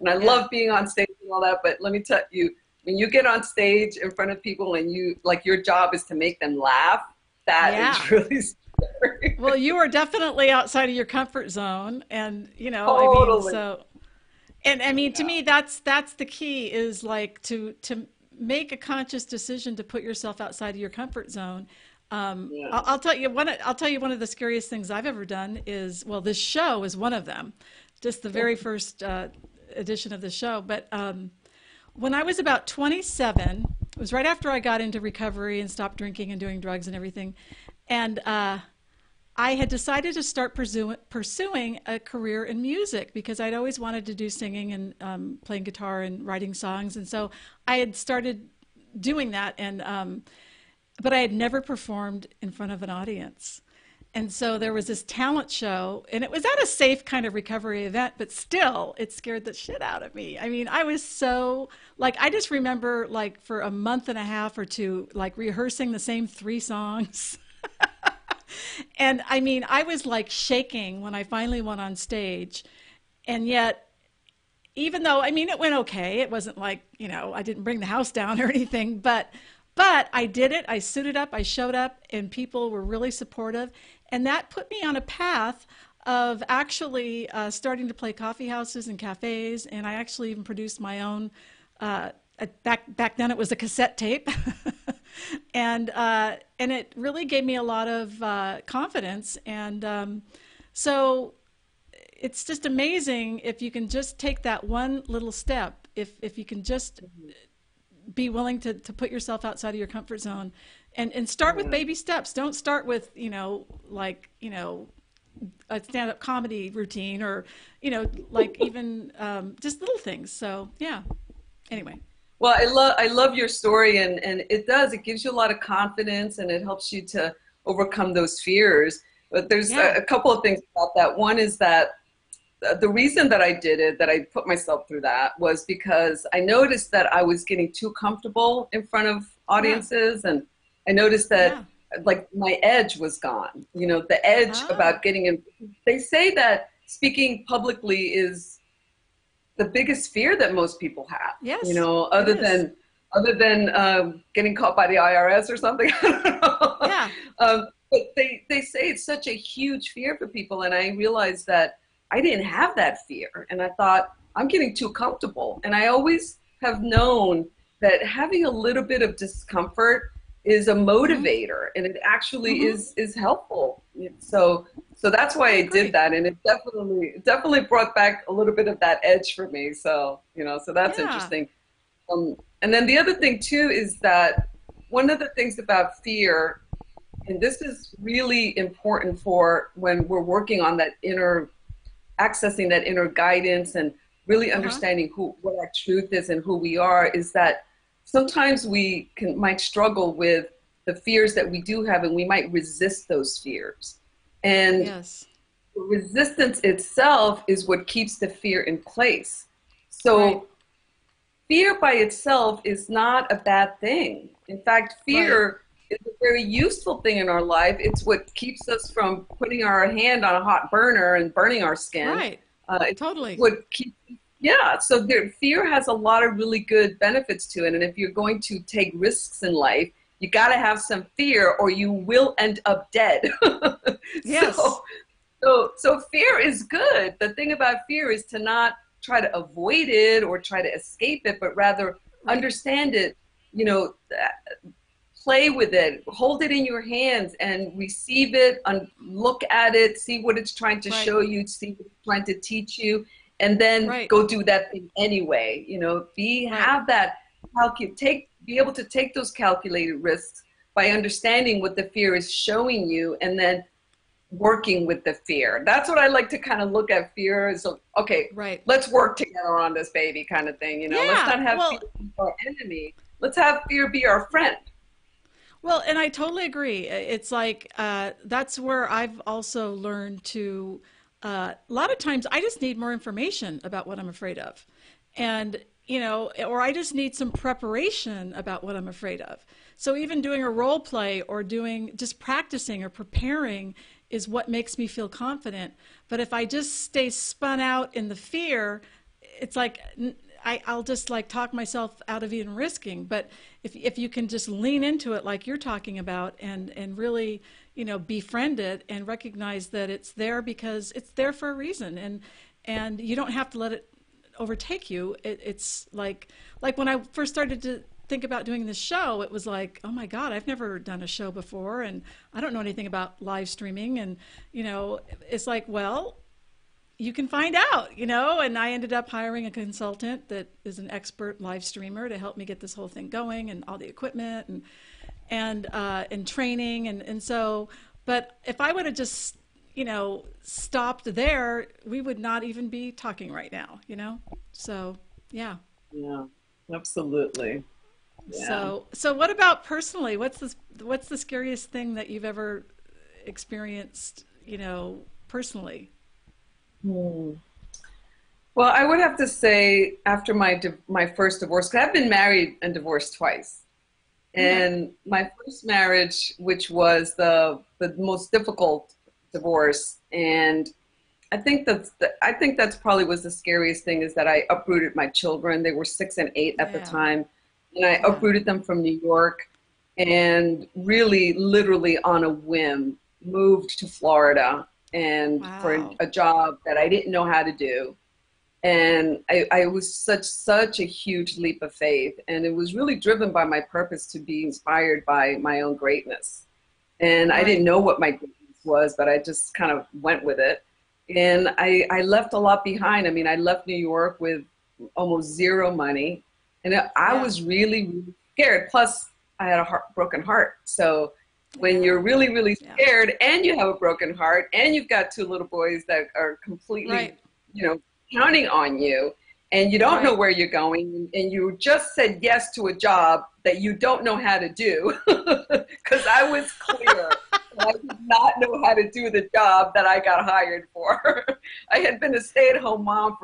I
Yeah.
love being on stage and all that. But let me tell you, when you get on stage in front of people and your job is to make them laugh, that
Yeah.
is really scary.
Well, you are definitely outside of your comfort zone, and I mean,
Totally.
so, and I mean, to
Yeah.
me, that's the key is like to make a conscious decision to put yourself outside of your comfort zone.
Yeah.
I'll tell you one of the scariest things I've ever done is, well, this show is one of them, just the very first edition of the show. But when I was about 27, it was right after I got into recovery and stopped drinking and doing drugs and everything, and I had decided to start pursuing a career in music because I'd always wanted to do singing and playing guitar and writing songs, and so I had started doing that. And but I had never performed in front of an audience. And so there was this talent show, and it was at a safe kind of recovery event, but still, it scared the shit out of me. I mean, I was so, like, I just remember, like, for a month and a half or two, like, rehearsing the same 3 songs. And I mean, I was like shaking when I finally went on stage. And yet, even though, I mean, it went okay, it wasn't like, I didn't bring the house down or anything, but I did it. I suited up, I showed up, and people were really supportive. And that put me on a path of actually starting to play coffee houses and cafes. And I actually even produced my own, back then it was a cassette tape. And it really gave me a lot of confidence. And so it's just amazing if you can just take that one little step, if you can just be willing to put yourself outside of your comfort zone, and start with
Yeah.
baby steps. Don't start with, a stand-up comedy routine, or, like even just little things. So, yeah. Anyway.
Well, I love your story, and it gives you a lot of confidence, and it helps you to overcome those fears. But there's
Yeah.
a couple of things about that. One is that the reason that I did it, that I put myself through that, was because I noticed that I was getting too comfortable in front of
Yeah.
audiences, and I noticed that
Yeah.
like my edge was gone. The edge
Ah.
about getting in. They say that speaking publicly is the biggest fear that most people have,
Yes, it
other
is.
than getting caught by the IRS or something. I don't know.
Yeah.
But they say it's such a huge fear for people, and I realized that I didn't have that fear, and I thought I'm getting too comfortable. And I always have known that having a little bit of discomfort is a
Mm-hmm.
motivator, and it actually
Mm-hmm.
is helpful. So that's why
I
I did
agree.
that, and it definitely brought back a little bit of that edge for me. So so that's
Yeah.
interesting. And then the other thing too is that one of the things about fear, and this is really important for when we're working on that accessing that inner guidance and really
Uh-huh.
understanding what our truth is and who we are, is that sometimes we might struggle with the fears that we do have, and we might resist those fears. And
Yes.
resistance itself is what keeps the fear in place.
Right.
So fear by itself is not a bad thing. In fact,
Right.
fear is a very useful thing in our life. It's what keeps us from putting our hand on a hot burner and burning our skin.
Right.
It's
Totally.
what keeps, yeah. So fear has a lot of really good benefits to it. And if you're going to take risks in life, you got to have some fear, or you will end up dead.
Yes.
so So fear is good. The thing about fear is to not try to avoid it or try to escape it, but rather
Right.
understand it, you know, play with it, hold it in your hands and receive it, and look at it, see what it's trying to
Right.
show you, see what it's trying to teach you, and then
Right.
go do that thing anyway. You know,
Right.
have that be able to take those calculated risks by understanding what the fear is showing you and then working with the fear. That's what I like to kind of look at fear. So, okay,
Right.
let's work together on this baby kind of thing. You know, let's
Yeah.
not have fear
Well,
be our enemy. Let's have fear be our friend.
well, and I totally agree. It's like that's where I've also learned to. A lot of times, I just need more information about what I'm afraid of, and or I just need some preparation about what I'm afraid of. So even doing a role play or doing just practicing or preparing is what makes me feel confident. But if I just stay spun out in the fear, it's like I'll just like talk myself out of even risking. But if you can just lean into it like you're talking about and really, befriend it and recognize that it's there because it's there for a reason and you don't have to let it overtake you. It's like when I first started to think about doing this show, it was like, oh my God, I've never done a show before and I don't know anything about live streaming. And, it's like, well, you can find out, and I ended up hiring a consultant that is an expert live streamer to help me get this whole thing going and all the equipment and training. And so, but if I would have just, stopped there, we would not even be talking right now. So, yeah.
Yeah, absolutely. Yeah.
So what about personally? What's the scariest thing that you've ever experienced, personally?
Hmm. Well, I would have to say after my first divorce, 'cause I've been married and divorced twice.
Okay.
And my first marriage, which was the most difficult divorce, and I think that's probably was the scariest thing is that I uprooted my children. They were 6 and 8 at the
Yeah.
time, and I
Yeah.
uprooted them from New York, and really, literally on a whim, moved to Florida and for
Wow.
a job that I didn't know how to do. And I was such a huge leap of faith, and it was really driven by my purpose to be inspired by my own greatness. And I didn't
Right.
know what my greatness was, but I just kind of went with it. And I left a lot behind. I mean, I left New York with almost zero money, and I
Yeah.
was really, really scared. Plus, I had a broken heart. So when
Yeah.
you're really, really
Yeah.
scared and you have a broken heart and you've got two little boys that are completely,
Right.
you know, counting on you, and you don't know
Right.
where you're going, and you just said yes to a job that you don't know how to do, because I was clear that I did not know how to do the job that I got hired for. I had been a stay-at-home mom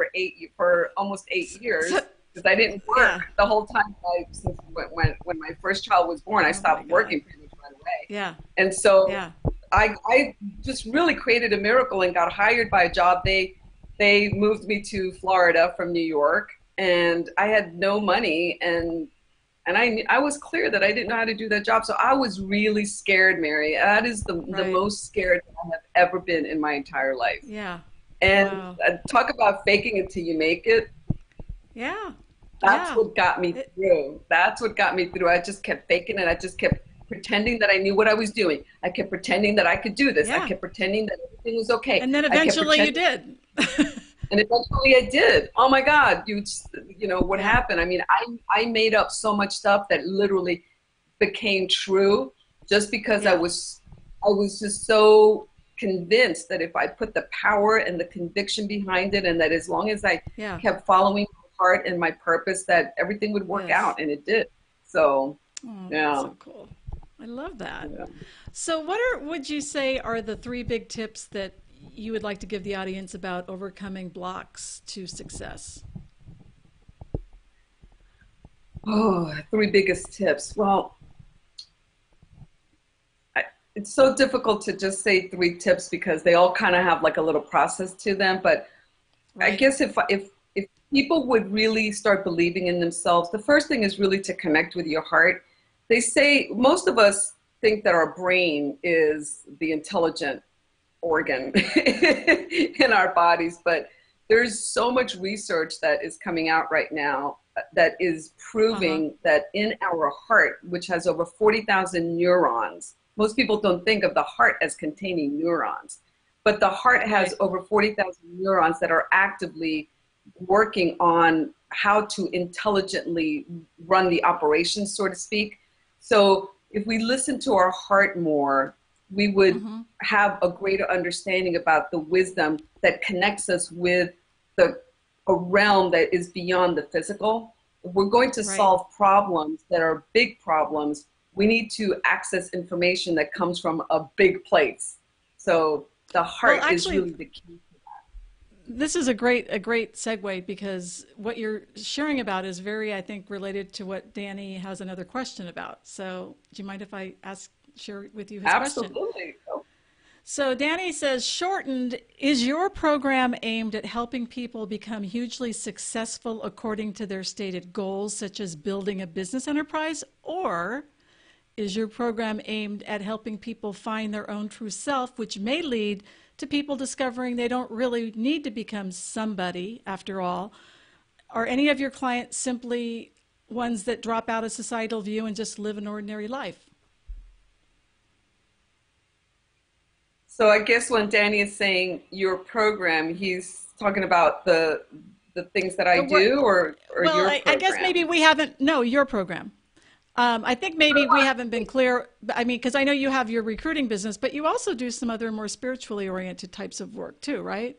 for almost eight
So,
years because I didn't
yeah.
work the whole time. Since when my first child was born, I
Oh my
stopped
God.
working pretty much right away,
Yeah.
and so
Yeah.
I just really created a miracle and got hired by a job. They moved me to Florida from New York, and I had no money, and I was clear that I didn't know how to do that job. So I was really scared, Mary. That is the
Right.
most scared that I have ever been in my entire life.
Yeah.
And
Wow.
talk about faking it till you make it.
Yeah.
That's
Yeah.
what got me
It,
through. That's what got me through. I just kept faking it. I just kept pretending that I knew what I was doing. I kept pretending that I could do this. I
yeah.
kept pretending that everything was okay.
And then
I kept
eventually you
pretending,
did.
and eventually I did. Oh my God, you know what
Yeah.
happened? I mean, I made up so much stuff that literally became true just because
Yeah.
I was just so convinced that if I put the power and the conviction behind it, and that as long as I
Yeah.
kept following my heart and my purpose, that everything would work
Yes.
out, and it did. So,
Oh, that's
yeah.
so cool. I love that.
Yeah.
So, would you say are the three big tips that you would like to give the audience about overcoming blocks to success?
Oh, three biggest tips. Well, it's so difficult to just say three tips because they all kind of have like a little process to them. But I
Right.
guess if people would really start believing in themselves, the first thing is really to connect with your heart. They say most of us think that our brain is the intelligent organ in our bodies. But there's so much research that is coming out right now that is proving that in our heart, which has over 40,000 neurons, most people don't think of the heart as containing neurons, but the heart has over 40,000 neurons that are actively working on how to intelligently run the operation, so to speak. So if we listen to our heart more, we would have a greater understanding about the wisdom that connects us with a realm that is beyond the physical. If we're going to solve problems that are big problems, we need to access information that comes from a big place. So the heart is really the key.
This is a great segue, because what you're sharing about is very, I think, related to what Danny has another question about. So do you mind if I share with you his question?
Absolutely.
So Danny says, shortened, is your program aimed at helping people become hugely successful according to their stated goals, such as building a business enterprise, or is your program aimed at helping people find their own true self, which may lead to people discovering they don't really need to become somebody after all? Are any of your clients simply ones that drop out of societal view and just live an ordinary life?
So I guess when Danny is saying your program, he's talking about the things that I do, or
well,
your program?
I guess maybe we haven't, no, your program. I think maybe we haven't been clear. I mean, because I know you have your recruiting business, but you also do some other more spiritually oriented types of work too, right?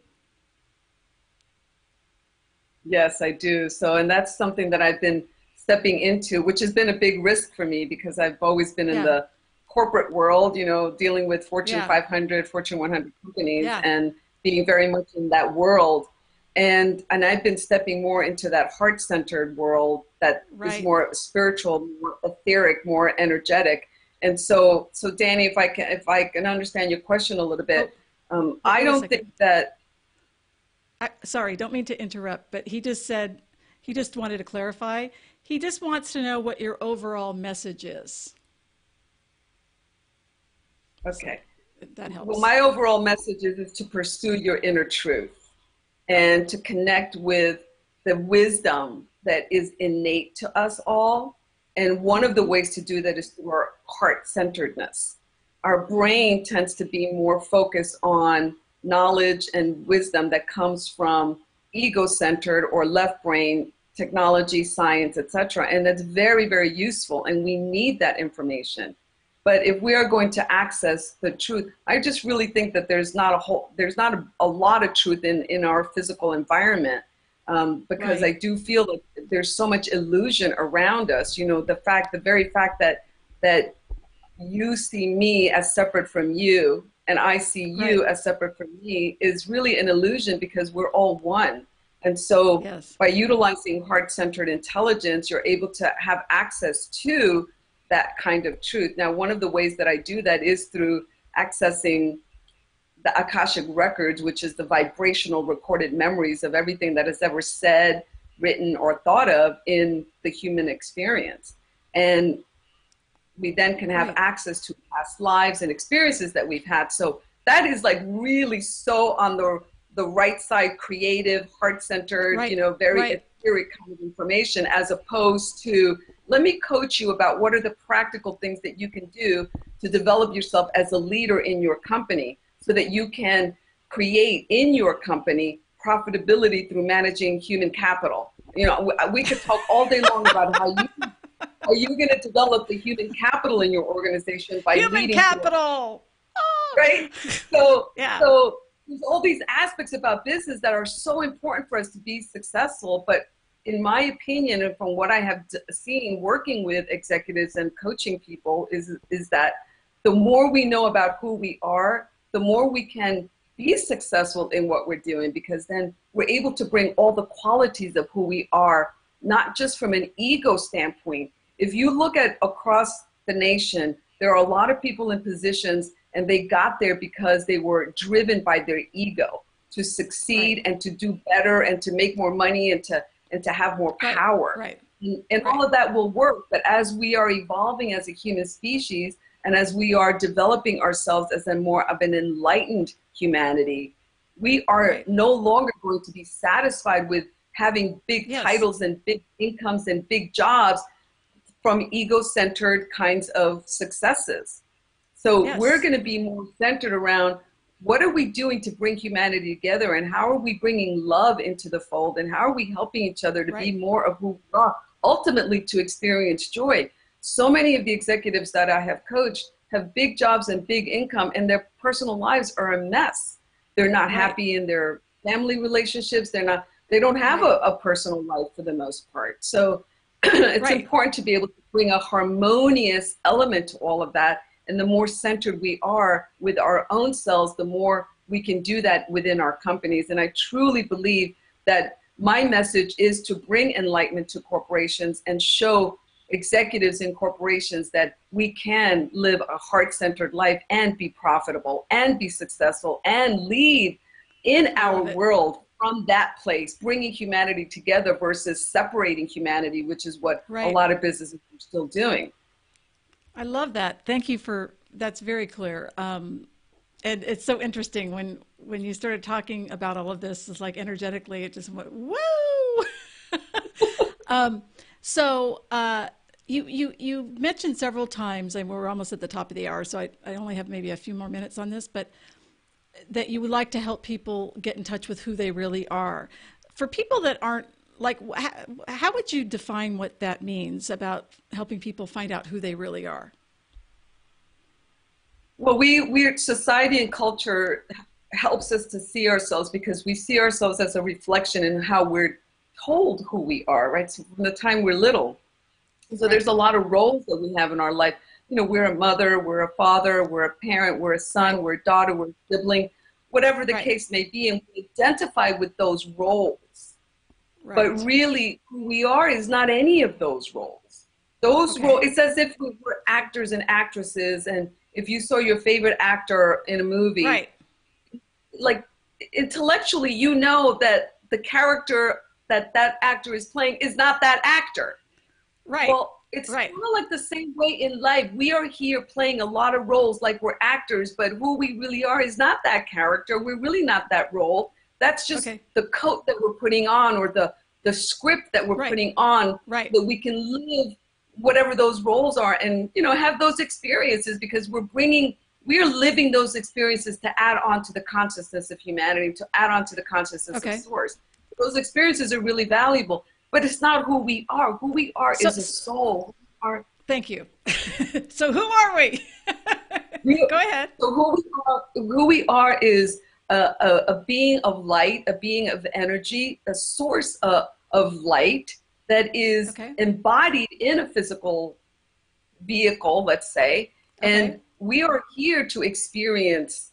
Yes, I do. So, and that's something that I've been stepping into, which has been a big risk for me because I've always been in the corporate world, you know, dealing with Fortune 500, Fortune 100 companies, and being very much in that world. And I've been stepping more into that heart-centered world that is more spiritual, more etheric, more energetic. And so Danny, if I can understand your question a little bit, I don't think that.
Sorry, don't mean to interrupt, but he just said, he just wanted to clarify. He just wants to know what your overall message is.
Okay.
So that helps.
Well, my overall message is to pursue your inner truth and to connect with the wisdom that is innate to us all. And one of the ways to do that is through our heart-centeredness. Our brain tends to be more focused on knowledge and wisdom that comes from ego-centered or left brain technology, science, etc. And that's very, very useful. And we need that information. But if we are going to access the truth, I just really think that there's not a lot of truth in our physical environment, because I do feel that there's so much illusion around us. You know, the very fact that you see me as separate from you and I see you as separate from me is really an illusion, because we're all one. And so by utilizing heart-centered intelligence, you're able to have access to that kind of truth. Now, one of the ways that I do that is through accessing the Akashic records, which is the vibrational recorded memories of everything that is ever said, written, or thought of in the human experience. And we then can have access to past lives and experiences that we've had. So that is like really so on the right side, creative, heart-centered, you know, very etheric kind of information, as opposed to, let me coach you about what are the practical things that you can do to develop yourself as a leader in your company so that you can create in your company profitability through managing human capital. You know, we could talk all day long about how you're going to develop the human capital in your organization by
human
leading
capital.
Right? So there's all these aspects about business that are so important for us to be successful. But in my opinion, and from what I have seen working with executives and coaching people, is that the more we know about who we are, the more we can be successful in what we're doing, because then we're able to bring all the qualities of who we are, not just from an ego standpoint. If you look at across the nation, there are a lot of people in positions, and they got there because they were driven by their ego to succeed and to do better and to make more money and to have more power. And all of that will work. But as we are evolving as a human species, and as we are developing ourselves as a more of an enlightened humanity, we are no longer going to be satisfied with having big titles and big incomes and big jobs from ego-centered kinds of successes. So we're going to be more centered around what are we doing to bring humanity together, and how are we bringing love into the fold, and how are we helping each other to be more of who we are, ultimately to experience joy. So many of the executives that I have coached have big jobs and big income, and their personal lives are a mess. They're not happy in their family relationships. They don't have a personal life for the most part. So it's important to be able to bring a harmonious element to all of that. And the more centered we are with our own selves, the more we can do that within our companies. And I truly believe that my message is to bring enlightenment to corporations and show executives in corporations that we can live a heart-centered life and be profitable and be successful and lead in our world from that place, bringing humanity together versus separating humanity, which is what a lot of businesses are still doing.
I love that. Thank you that's very clear. And it's so interesting when you started talking about all of this, it's like energetically, it just went, woo! You mentioned several times, and we're almost at the top of the hour, so I only have maybe a few more minutes on this, but that you would like to help people get in touch with who they really are. For people that aren't, like, how would you define what that means about helping people find out who they really are?
Well, we're society and culture helps us to see ourselves because we see ourselves as a reflection in how we're told who we are, right? So from the time we're little. So there's a lot of roles that we have in our life. You know, we're a mother, we're a father, we're a parent, we're a son, we're a daughter, we're a sibling, whatever the case may be. And we identify with those roles. But really, who we are is not any of those roles. Those roles, it's as if we were actors and actresses, and if you saw your favorite actor in a movie, like intellectually, you know that the character that actor is playing is not that actor. Well, it's kind of like the same way in life. We are here playing a lot of roles like we're actors, but who we really are is not that character. We're really not that role. That's just the coat that we're putting on, or the script that we're putting on, that we can live whatever those roles are and, you know, have those experiences, because we're living those experiences to add on to the consciousness of humanity, to add on to the consciousness of source. Those experiences are really valuable, but it's not who we are. Who we are is a soul.
Thank you. So who are we? Go ahead.
So who we are is a being of light, a being of energy, a source of light that is embodied in a physical vehicle, let's say. And we are here to experience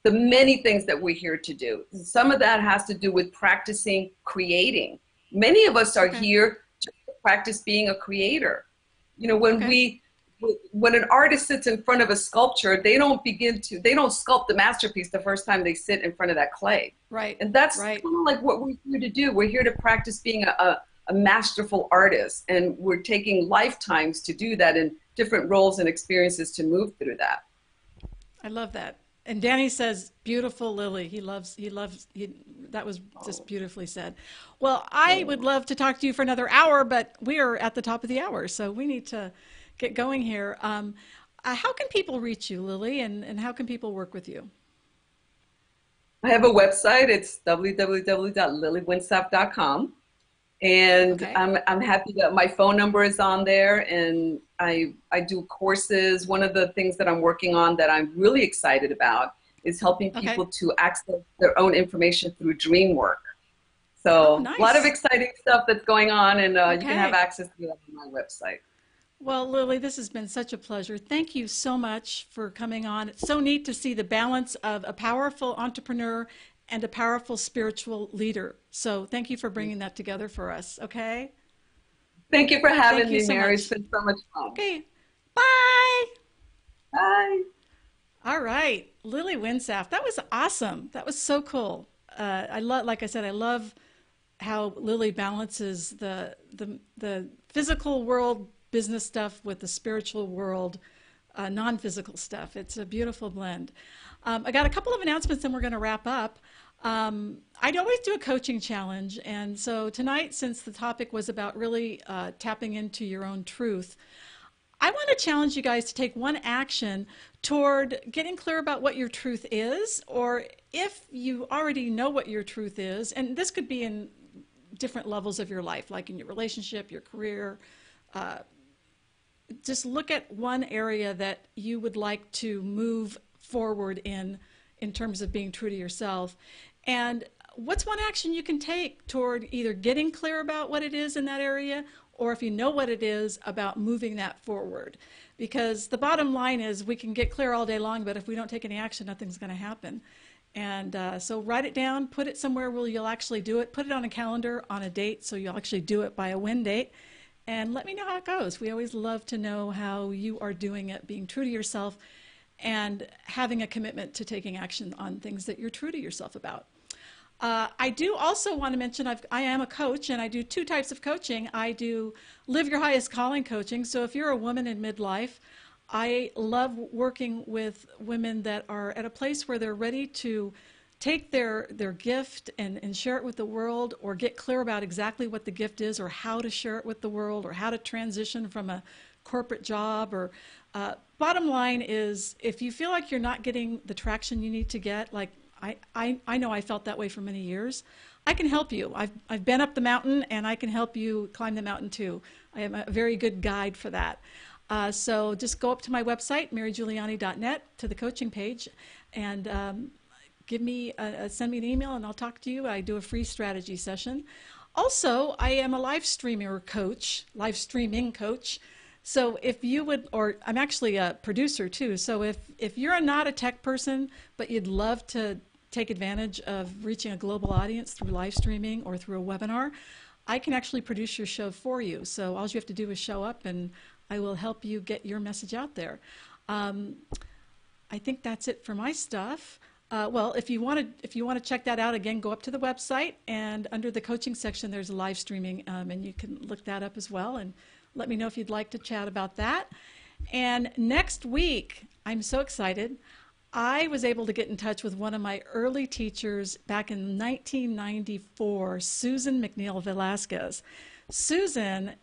the many things that we're here to do. Some of that has to do with practicing creating. Many of us are here to practice being a creator. You know, when an artist sits in front of a sculpture, they don't sculpt the masterpiece the first time they sit in front of that clay. And that's kind of like what we're here to do. We're here to practice being a masterful artist, and we're taking lifetimes to do that in different roles and experiences to move through that.
I love that. And Danny says, beautiful Lily. That was just beautifully said. Well, I would love to talk to you for another hour, but we are at the top of the hour, so we need to get going here. How can people reach you, Lily, and how can people work with you?
I have a website. It's www.lilywinsap.com. And I'm happy that my phone number is on there, and I do courses. One of the things that I'm working on that I'm really excited about is helping people to access their own information through dream work. So a lot of exciting stuff that's going on, and you can have access to that on my website.
Well, Lily, this has been such a pleasure. Thank you so much for coming on. It's so neat to see the balance of a powerful entrepreneur and a powerful spiritual leader. So thank you for bringing that together for us. Okay.
Thank you for having me, Mary. It's been so much fun.
Okay. Bye.
Bye.
All right. Lily Winsap. That was awesome. That was so cool. Like I said, I love how Lily balances the physical world business stuff with the spiritual world non-physical stuff. It's a beautiful blend. I got a couple of announcements and we're going to wrap up. I'd always do a coaching challenge, and so tonight, since the topic was about really tapping into your own truth, I want to challenge you guys to take one action toward getting clear about what your truth is, or if you already know what your truth is, and this could be in different levels of your life, like in your relationship, your career. Just look at one area that you would like to move forward in terms of being true to yourself. And what's one action you can take toward either getting clear about what it is in that area, or if you know what it is, about moving that forward. Because the bottom line is we can get clear all day long, but if we don't take any action, nothing's going to happen. And so write it down, put it somewhere where you'll actually do it, put it on a calendar on a date so you'll actually do it by a when date, and let me know how it goes. We always love to know how you are doing it, being true to yourself and having a commitment to taking action on things that you're true to yourself about. I do also want to mention I am a coach, and I do two types of coaching. I do Live Your Highest Calling coaching. So if you're a woman in midlife, I love working with women that are at a place where they're ready to take their gift and share it with the world, or get clear about exactly what the gift is, or how to share it with the world, or how to transition from a corporate job. Or bottom line is, if you feel like you're not getting the traction you need to get, like I know I felt that way for many years, I can help you. I've been up the mountain, and I can help you climb the mountain too. I am a very good guide for that. So just go up to my website, marygiuliani.net, to the coaching page, and send me an email, and I'll talk to you. I do a free strategy session. Also, I am a live streaming coach. So if you would, or I'm actually a producer too. So if you're not a tech person, but you'd love to take advantage of reaching a global audience through live streaming or through a webinar, I can actually produce your show for you. So all you have to do is show up, and I will help you get your message out there. I think that's it for my stuff. Well, if you want to check that out, again, go up to the website, and under the coaching section, there's a live streaming, and you can look that up as well, and let me know if you'd like to chat about that. And next week, I'm so excited. I was able to get in touch with one of my early teachers back in 1994, Susan McNeil Velasquez. Susan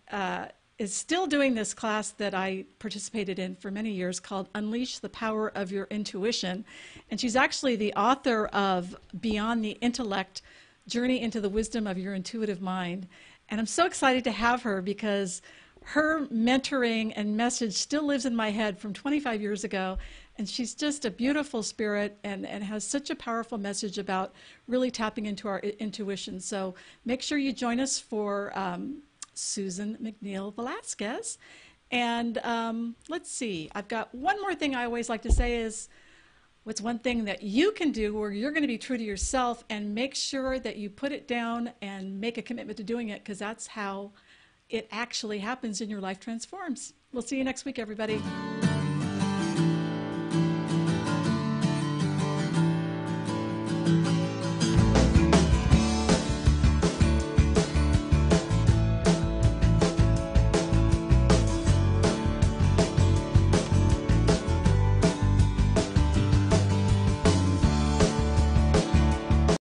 is still doing this class that I participated in for many years called Unleash the Power of Your Intuition. And she's actually the author of Beyond the Intellect, Journey into the Wisdom of Your Intuitive Mind. And I'm so excited to have her because her mentoring and message still lives in my head from 25 years ago. And she's just a beautiful spirit and has such a powerful message about really tapping into our intuition. So make sure you join us for Susan McNeil Velasquez. And let's see, I've got one more thing I always like to say is, what's one thing that you can do where you're going to be true to yourself, and make sure that you put it down and make a commitment to doing it, because that's how it actually happens and your life transforms. We'll see you next week, everybody.